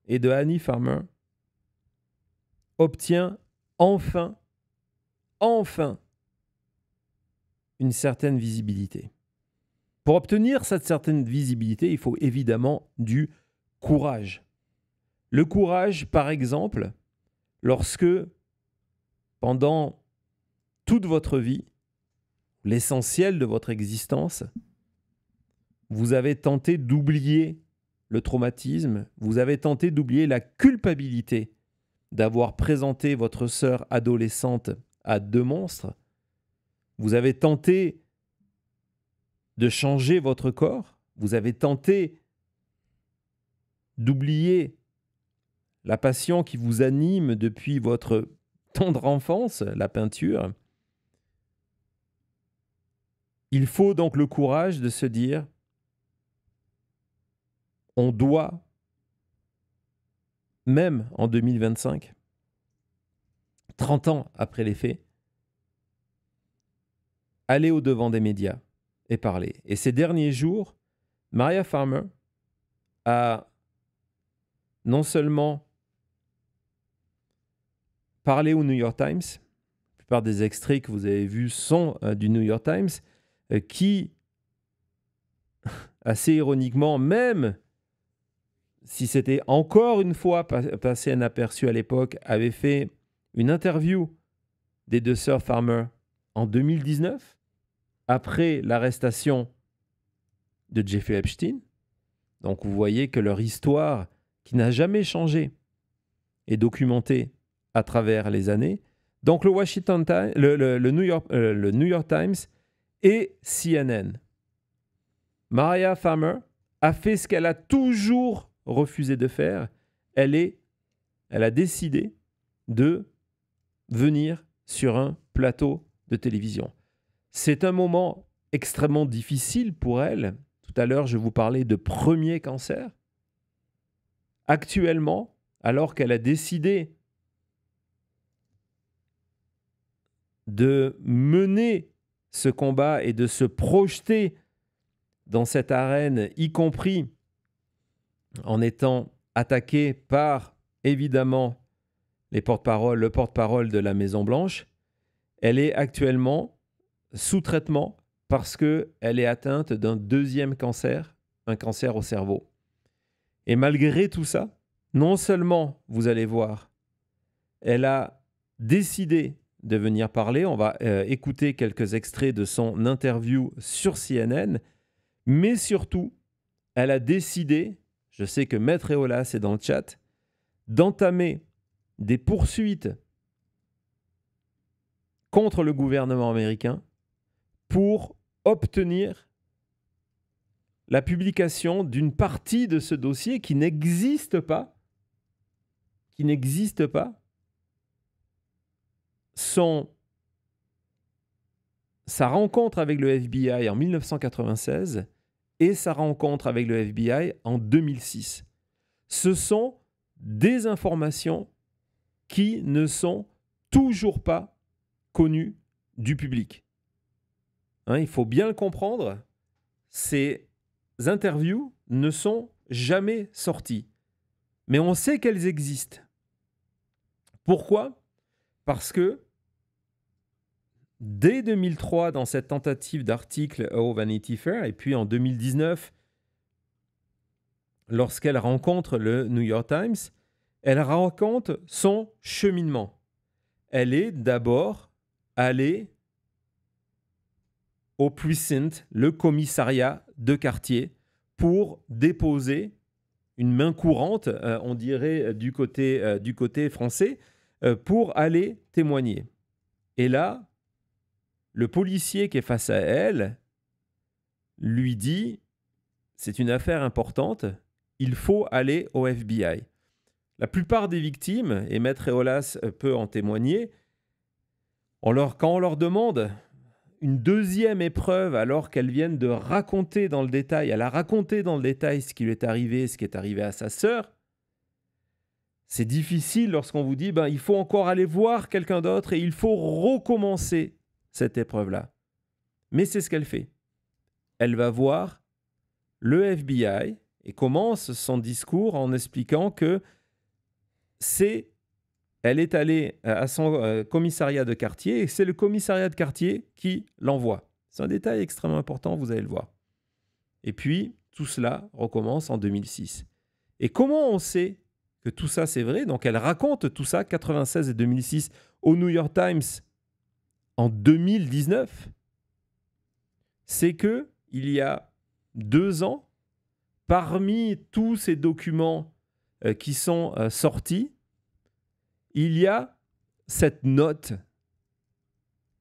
et de Annie Farmer obtient enfin une certaine visibilité. Pour obtenir cette certaine visibilité, il faut évidemment du courage. Le courage, par exemple, lorsque, pendant toute votre vie, l'essentiel de votre existence, vous avez tenté d'oublier le traumatisme, vous avez tenté d'oublier la culpabilité d'avoir présenté votre sœur adolescente à deux monstres, vous avez tenté de changer votre corps, vous avez tenté d'oublier la passion qui vous anime depuis votre tendre enfance, la peinture. Il faut donc le courage de se dire, on doit, même en 2025, 30 ans après les faits, aller au-devant des médias et parler. Et ces derniers jours, Maria Farmer a non seulement parlé au New York Times, la plupart des extraits que vous avez vus sont du New York Times, qui, assez ironiquement, même si c'était encore une fois passé inaperçu à l'époque, avait fait une interview des deux sœurs Farmer en 2019, après l'arrestation de Jeffrey Epstein. Donc vous voyez que leur histoire, qui n'a jamais changé, est documentée à travers les années. Donc le New York Times et CNN. Maria Farmer a fait ce qu'elle a toujours refusé de faire. Elle a décidé de venir sur un plateau de télévision. C'est un moment extrêmement difficile pour elle. Tout à l'heure, je vous parlais de premier cancer. Actuellement, alors qu'elle a décidé de mener ce combat et de se projeter dans cette arène, y compris en étant attaquée par, évidemment, le porte-parole de la Maison-Blanche, elle est actuellement sous traitement parce qu'elle est atteinte d'un deuxième cancer, un cancer au cerveau. Et malgré tout ça, non seulement, vous allez voir, elle a décidé de venir parler, on va écouter quelques extraits de son interview sur CNN, mais surtout, elle a décidé, je sais que Maître Eolas est dans le chat, d'entamer des poursuites contre le gouvernement américain pour obtenir la publication d'une partie de ce dossier qui n'existe pas, sa rencontre avec le FBI en 1996 et sa rencontre avec le FBI en 2006. Ce sont des informations qui ne sont toujours pas connues du public. Il faut bien le comprendre, ces interviews ne sont jamais sorties. Mais on sait qu'elles existent. Pourquoi ? Parce que dès 2003, dans cette tentative d'article au Vanity Fair, et puis en 2019, lorsqu'elle rencontre le New York Times, elle raconte son cheminement. Elle est d'abord allée au precinct, le commissariat de quartier, pour déposer une main courante, on dirait du côté français, pour aller témoigner. Et là, le policier qui est face à elle lui dit « C'est une affaire importante, il faut aller au FBI ». La plupart des victimes, et Maître Eolas peut en témoigner, quand on leur demande une deuxième épreuve alors qu'elles viennent de raconter dans le détail, elle a raconté dans le détail ce qui lui est arrivé, ce qui est arrivé à sa sœur, c'est difficile lorsqu'on vous dit il faut encore aller voir quelqu'un d'autre et il faut recommencer cette épreuve-là. Mais c'est ce qu'elle fait. Elle va voir le FBI et commence son discours en expliquant que elle est allée à son commissariat de quartier et c'est le commissariat de quartier qui l'envoie. C'est un détail extrêmement important, vous allez le voir. Et puis, tout cela recommence en 2006. Et comment on sait que tout ça c'est vrai ? Donc, elle raconte tout ça, 96 et 2006, au New York Times en 2019, c'est que il y a 2 ans, parmi tous ces documents qui sont sortis, il y a cette note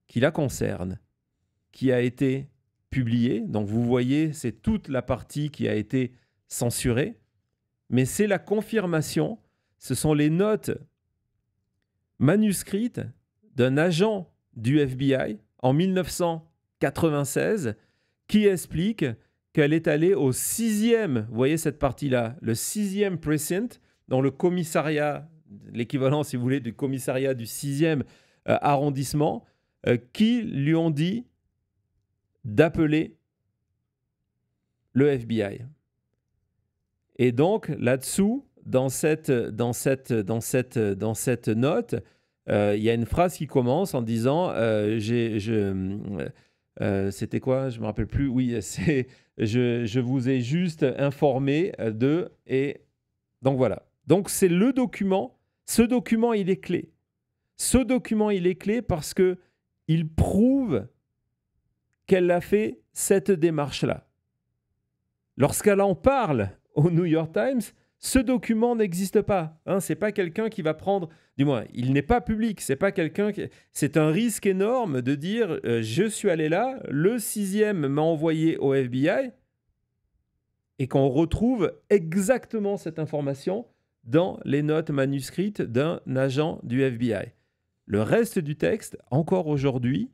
qui la concerne, qui a été publiée. Donc vous voyez, c'est toute la partie qui a été censurée, mais c'est la confirmation. Ce sont les notes manuscrites d'un agent du FBI en 1996 qui explique qu'elle est allée au 6e, vous voyez cette partie-là, le 6e precinct, dans le commissariat, l'équivalent, si vous voulez, du commissariat du 6e arrondissement, qui lui ont dit d'appeler le FBI. Et donc, là-dessous, dans cette note, il y a une phrase qui commence en disant c'était quoi? Je ne me rappelle plus. Oui, c'est je vous ai juste informé de... Et donc voilà. Donc c'est le document. Ce document, il est clé. Ce document, il est clé parce qu'il prouve qu'elle a fait cette démarche-là. Lorsqu'elle en parle au New York Times, ce document n'existe pas. Ce n'est pas quelqu'un qui va prendre... Du moins, il n'est pas public. C'est un risque énorme de dire je suis allé là, le 6e m'a envoyé au FBI et qu'on retrouve exactement cette information dans les notes manuscrites d'un agent du FBI. Le reste du texte, encore aujourd'hui,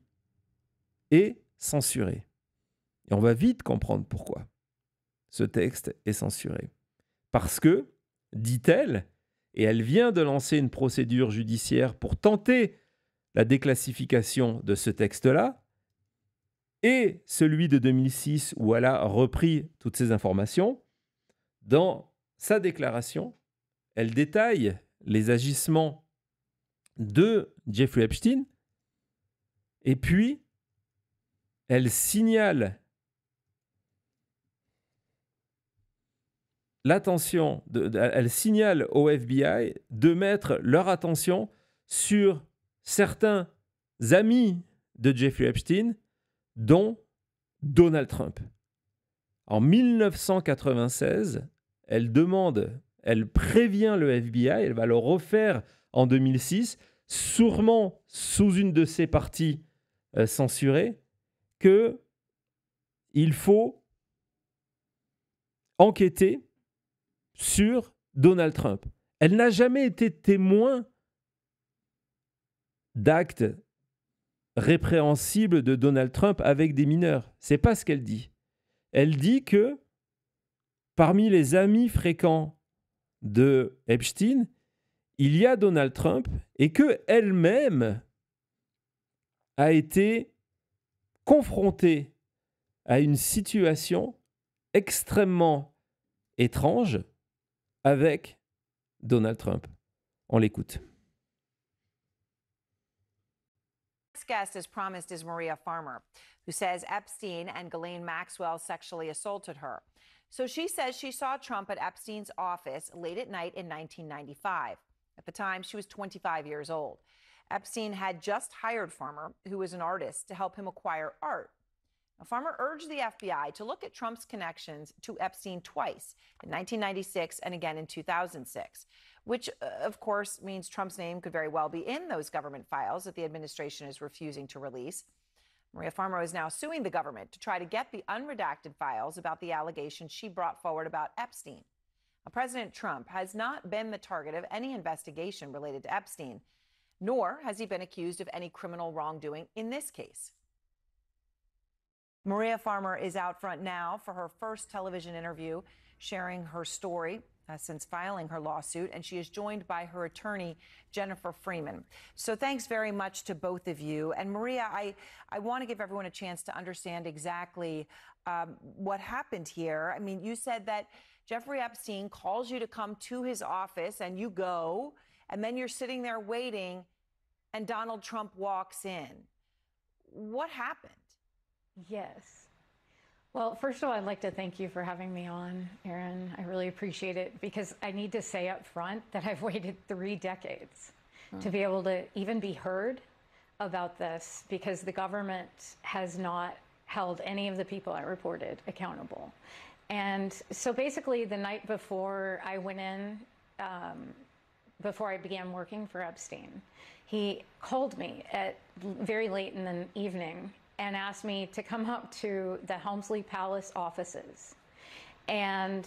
est censuré. Et on va vite comprendre pourquoi ce texte est censuré. Parce que, dit-elle, et elle vient de lancer une procédure judiciaire pour tenter la déclassification de ce texte-là, et celui de 2006 où elle a repris toutes ces informations, dans sa déclaration, elle détaille les agissements de Jeffrey Epstein, et puis elle signale elle signale au FBI de mettre leur attention sur certains amis de Jeffrey Epstein, dont Donald Trump. En 1996, elle prévient le FBI, elle va le refaire en 2006, sûrement sous une de ses parties censurées, qu'il faut enquêter sur Donald Trump. Elle n'a jamais été témoin d'actes répréhensibles de Donald Trump avec des mineurs. C'est pas ce qu'elle dit. Elle dit que parmi les amis fréquents de Epstein, il y a Donald Trump et qu'elle-même a été confrontée à une situation extrêmement étrange avec Donald Trump. On l'écoute. Next guest, as promised, is Maria Farmer, who says Epstein and Ghislaine Maxwell sexually assaulted her. So she says she saw Trump at Epstein's office late at night in 1995. At the time, she was 25 years old. Epstein had just hired Farmer, who was an artist, to help him acquire art. Now, Farmer urged the FBI to look at Trump's connections to Epstein twice, in 1996 and again in 2006, which, of course, means Trump's name could very well be in those government files that the administration is refusing to release. Maria Farmer is now suing the government to try to get the unredacted files about the allegations she brought forward about Epstein. Now, President Trump has not been the target of any investigation related to Epstein, nor has he been accused of any criminal wrongdoing in this case. Maria Farmer is out front now for her first television interview, sharing her story since filing her lawsuit, and she is joined by her attorney, Jennifer Freeman. So thanks very much to both of you. And Maria, I want to give everyone a chance to understand exactly what happened here. I mean, you said that Jeffrey Epstein calls you to come to his office, and you go, and then you're sitting there waiting, and Donald Trump walks in. What happened? Yes. Well, first of all, I'd like to thank you for having me on, Aaron. I really appreciate it because I need to say up front that I've waited 3 decades to be able to even be heard about this because the government has not held any of the people I reported accountable. And so basically the night before I went in, before I began working for Epstein, he called me at very late in the evening and asked me to come up to the Helmsley Palace offices. And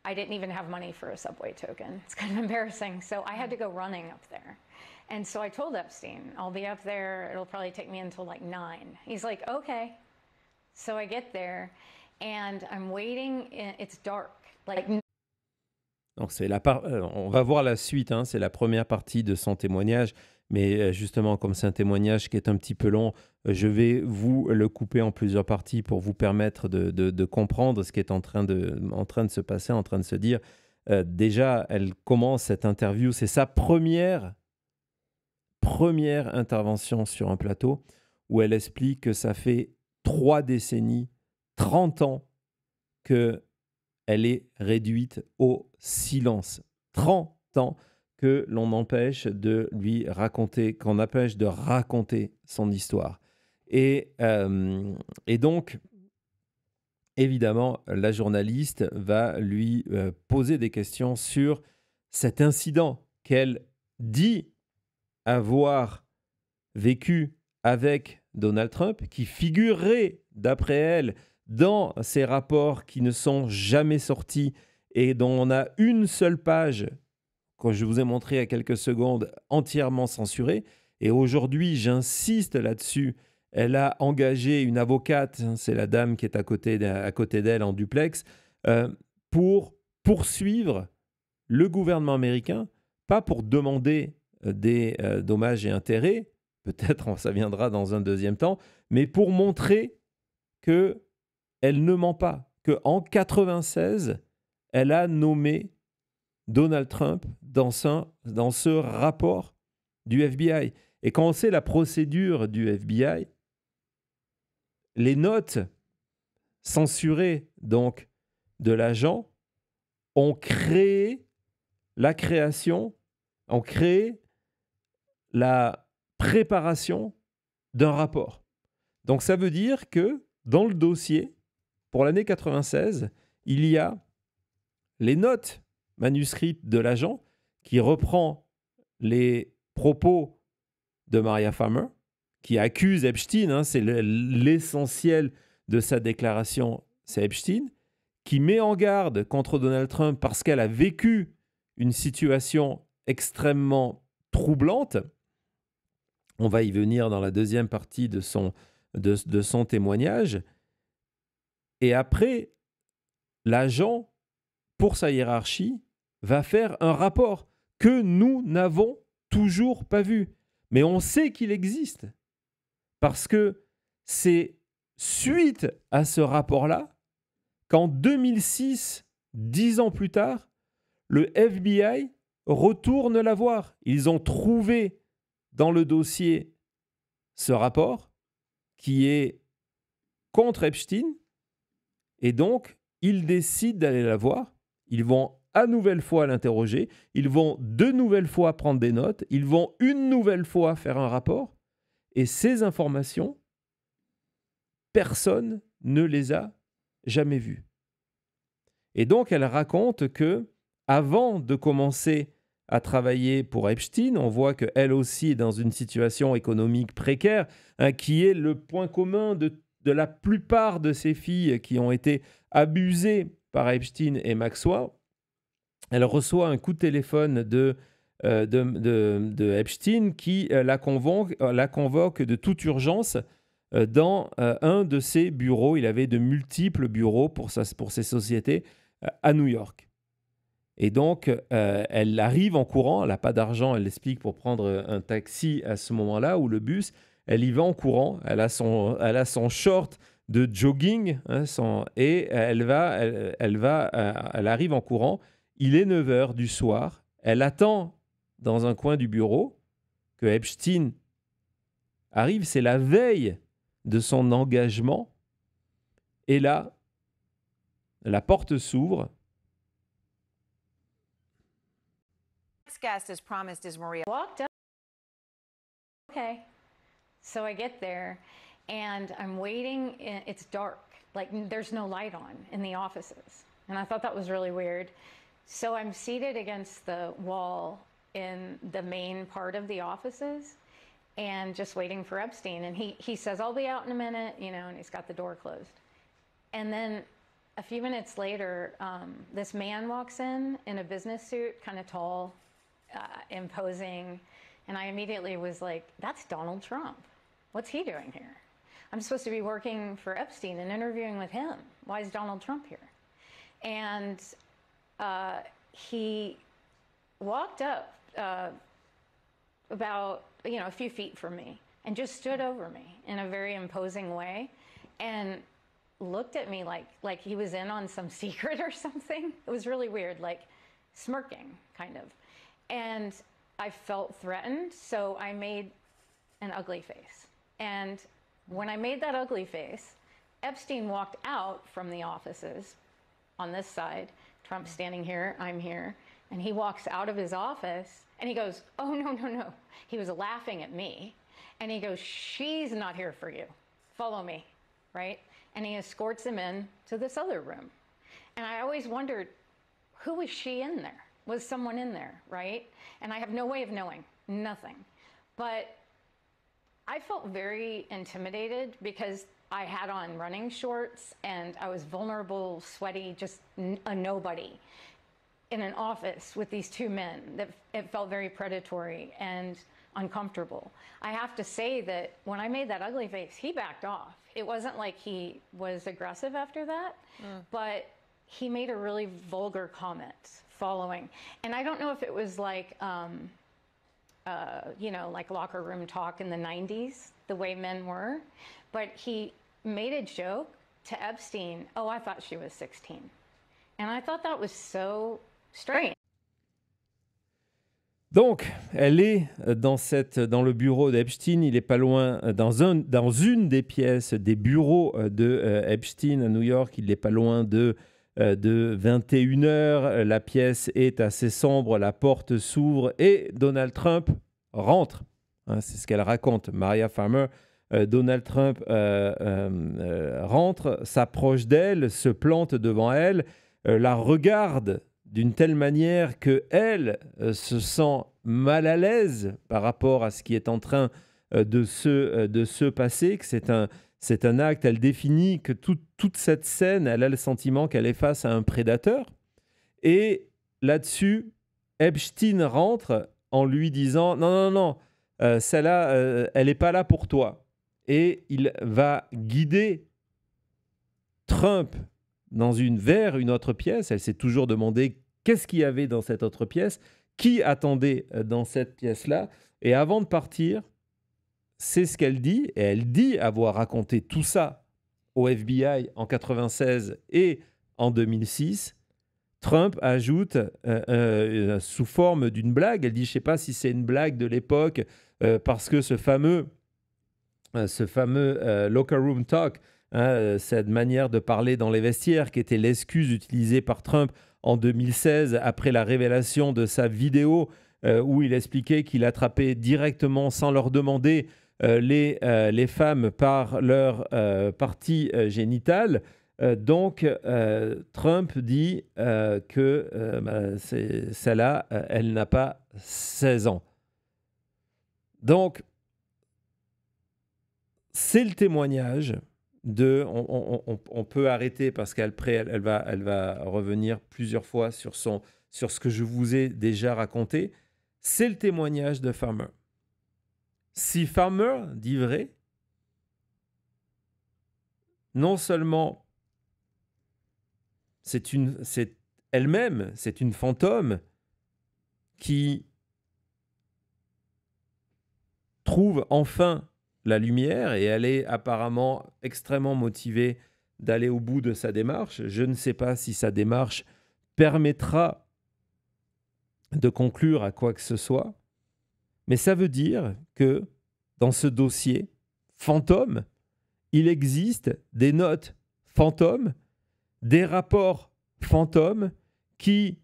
I didn't even have money for a subway token. It's kind of embarrassing. So I had to go running up there. And so I told Epstein, I'll be up there. It'll probably take me until like 9. He's like, okay. So I get there and I'm waiting. It's dark. Like. Donc on va voir la suite, hein, c'est la première partie de son témoignage, mais justement comme c'est un témoignage qui est un petit peu long, je vais vous le couper en plusieurs parties pour vous permettre de comprendre ce qui est en train de se passer, en train de se dire. Déjà, elle commence cette interview, c'est sa première intervention sur un plateau où elle explique que ça fait 3 décennies, 30 ans que elle est réduite au silence. 30 ans que l'on empêche de lui raconter, qu'on empêche de raconter son histoire. Et donc, évidemment, la journaliste va lui poser des questions sur cet incident qu'elle dit avoir vécu avec Donald Trump, qui figurerait, d'après elle, dans ces rapports qui ne sont jamais sortis et dont on a une seule page, que je vous ai montré il y a quelques secondes, entièrement censurée. Et aujourd'hui, j'insiste là-dessus, elle a engagé une avocate, c'est la dame qui est à côté d'elle en duplex, pour poursuivre le gouvernement américain, pas pour demander des dommages et intérêts, peut-être ça viendra dans un deuxième temps, mais pour montrer que elle ne ment pas, qu'en 1996, elle a nommé Donald Trump dans ce rapport du FBI. Et quand on sait la procédure du FBI, les notes censurées donc de l'agent ont créé la préparation d'un rapport. Donc ça veut dire que dans le dossier, pour l'année 96, il y a les notes manuscrites de l'agent qui reprend les propos de Maria Farmer, qui accuse Epstein, hein, c'est l'essentiel de sa déclaration, c'est Epstein, qui met en garde contre Donald Trump parce qu'elle a vécu une situation extrêmement troublante. On va y venir dans la deuxième partie de son témoignage. Et après, l'agent, pour sa hiérarchie, va faire un rapport que nous n'avons toujours pas vu. Mais on sait qu'il existe. Parce que c'est suite à ce rapport-là qu'en 2006, 10 ans plus tard, le FBI retourne la voir. Ils ont trouvé dans le dossier ce rapport qui est contre Epstein. Et donc, ils décident d'aller la voir. Ils vont à nouvelle fois l'interroger. Ils vont de nouvelles fois prendre des notes. Ils vont une nouvelle fois faire un rapport. Et ces informations, personne ne les a jamais vues. Et donc, elle raconte que avant de commencer à travailler pour Epstein, on voit qu'elle aussi est dans une situation économique précaire, hein, qui est le point commun de la plupart de ces filles qui ont été abusées par Epstein et Maxwell. Elle reçoit un coup de téléphone de Epstein qui la convoque de toute urgence dans un de ses bureaux. Il avait de multiples bureaux pour ses sociétés à New York. Et donc, elle arrive en courant. Elle n'a pas d'argent, elle l'explique, pour prendre un taxi à ce moment-là, ou le bus. Elle y va en courant, elle a son short de jogging, hein, et elle arrive en courant. Il est 9h du soir, elle attend dans un coin du bureau que Epstein arrive, c'est la veille de son engagement, et là, la porte s'ouvre. Next guest, as promised, is Maria. Walked up. Okay. So I get there and I'm waiting. It's dark, like there's no light on in the offices. And I thought that was really weird. So I'm seated against the wall in the main part of the offices and just waiting for Epstein. And he says, I'll be out in a minute, you know, and he's got the door closed. And then a few minutes later, this man walks in a business suit, kind of tall, imposing. And I immediately was like, that's Donald Trump. What's he doing here? I'm supposed to be working for Epstein and interviewing with him. Why is Donald Trump here? And he walked up about, you know, a few feet from me and just stood over me in a very imposing way and looked at me like he was in on some secret or something. It was really weird, like smirking, kind of. And I felt threatened, so I made an ugly face. And when I made that ugly face, Epstein walked out from the offices on this side. Trump's standing here, I'm here. And he walks out of his office and he goes, oh, no, no, no. He was laughing at me. And he goes, she's not here for you. Follow me, right? And he escorts him in to this other room. And I always wondered, who was she in there? Was someone in there, right? And I have no way of knowing, nothing. But I felt very intimidated because I had on running shorts and I was vulnerable, sweaty, just a nobody in an office with these two men. That it felt very predatory and uncomfortable. I have to say that when I made that ugly face, he backed off. It wasn't like he was aggressive after that, but he made a really vulgar comment following. And I don't know if it was like, you know, like locker room talk in the 90s, the way men were, but he made a joke to Epstein, oh, I thought she was 16. And I thought that was so strange. Donc, elle est dans le bureau d'Epstein. Il n'est pas loin, dans une des pièces des bureaux de Epstein à New York. Il n'est pas loin de 21h. La pièce est assez sombre, la porte s'ouvre et Donald Trump rentre. Hein, c'est ce qu'elle raconte, Maria Farmer. Donald Trump rentre, s'approche d'elle, se plante devant elle, la regarde d'une telle manière qu'elle se sent mal à l'aise par rapport à ce qui est en train de se passer, que c'est un acte. Elle définit que toute cette scène, elle a le sentiment qu'elle est face à un prédateur. Et là-dessus, Epstein rentre en lui disant « Non, non, non, celle-là, elle n'est pas là pour toi. » Et il va guider Trump vers une autre pièce. Elle s'est toujours demandé qu'est-ce qu'il y avait dans cette autre pièce, qui attendait dans cette pièce-là. Et avant de partir, c'est ce qu'elle dit, et elle dit avoir raconté tout ça au FBI en 1996 et en 2006. Trump ajoute sous forme d'une blague, elle dit, je ne sais pas si c'est une blague de l'époque, parce que ce fameux locker room talk, hein, cette manière de parler dans les vestiaires qui était l'excuse utilisée par Trump en 2016 après la révélation de sa vidéo où il expliquait qu'il attrapait directement sans leur demander les femmes par leur partie génitale. Donc Trump dit que celle-là, elle n'a pas 16 ans. Donc c'est le témoignage de... On peut arrêter parce qu'après, elle va revenir plusieurs fois sur ce que je vous ai déjà raconté. C'est le témoignage de Farmer. Si Farmer dit vrai, non seulement c'est elle-même, c'est une fantôme qui trouve enfin la lumière et elle est apparemment extrêmement motivée d'aller au bout de sa démarche. Je ne sais pas si sa démarche permettra de conclure à quoi que ce soit, mais ça veut dire que dans ce dossier fantôme, il existe des notes fantômes, des rapports fantômes qui,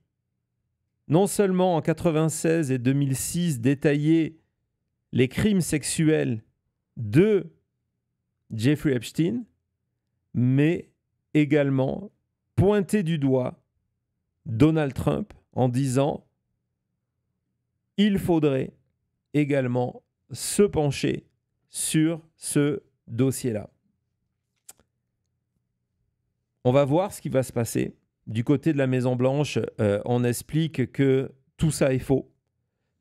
non seulement en 1996 et 2006, détaillaient les crimes sexuels de Jeffrey Epstein, mais également pointer du doigt Donald Trump en disant il faudrait également se pencher sur ce dossier-là. On va voir ce qui va se passer. Du côté de la Maison-Blanche, on explique que tout ça est faux,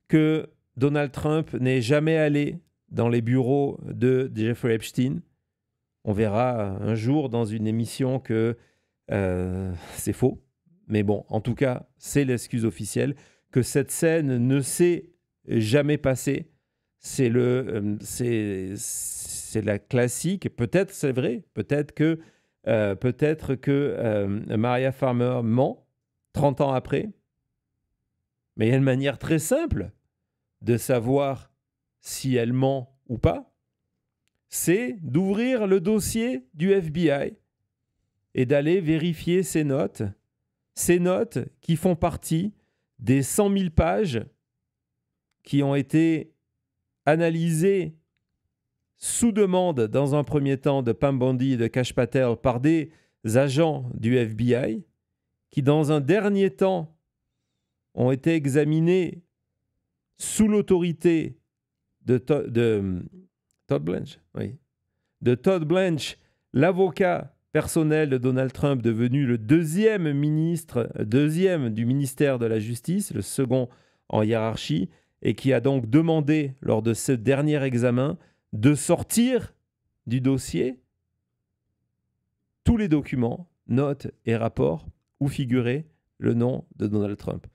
que Donald Trump n'est jamais allé dans les bureaux de Jeffrey Epstein. On verra un jour dans une émission que c'est faux. Mais bon, en tout cas, c'est l'excuse officielle, que cette scène ne s'est jamais passée. C'est la classique. Peut-être c'est vrai, peut-être que Maria Farmer ment 30 ans après. Mais il y a une manière très simple de savoir si elle ment ou pas. C'est d'ouvrir le dossier du FBI et d'aller vérifier ces notes qui font partie des 100 000 pages qui ont été analysées sous demande, dans un premier temps, de Pam Bondi et de Kash Patel par des agents du FBI, qui, dans un dernier temps, ont été examinés sous l'autorité de Todd Blanche. Oui. De Todd Blanche, l'avocat personnel de Donald Trump, devenu le deuxième du ministère de la Justice, le second en hiérarchie, et qui a donc demandé, lors de ce dernier examen, de sortir du dossier tous les documents, notes et rapports où figurait le nom de Donald Trump.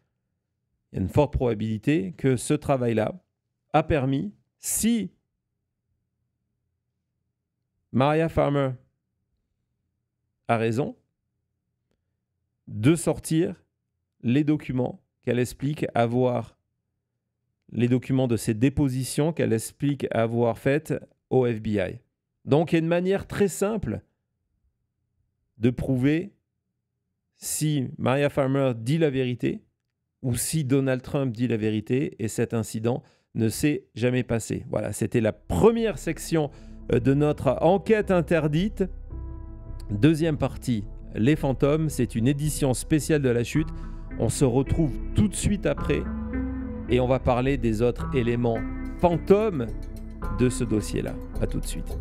Il y a une forte probabilité que ce travail-là a permis, si Maria Farmer a raison, de sortir les documents qu'elle explique avoir, les documents de ses dépositions qu'elle explique avoir faites au FBI. Donc il y a une manière très simple de prouver si Maria Farmer dit la vérité ou si Donald Trump dit la vérité, et cet incident ne s'est jamais passé. Voilà, c'était la première section de notre enquête interdite. Deuxième partie, les fantômes, c'est une édition spéciale de La Chute. On se retrouve tout de suite après et on va parler des autres éléments fantômes de ce dossier-là. À tout de suite.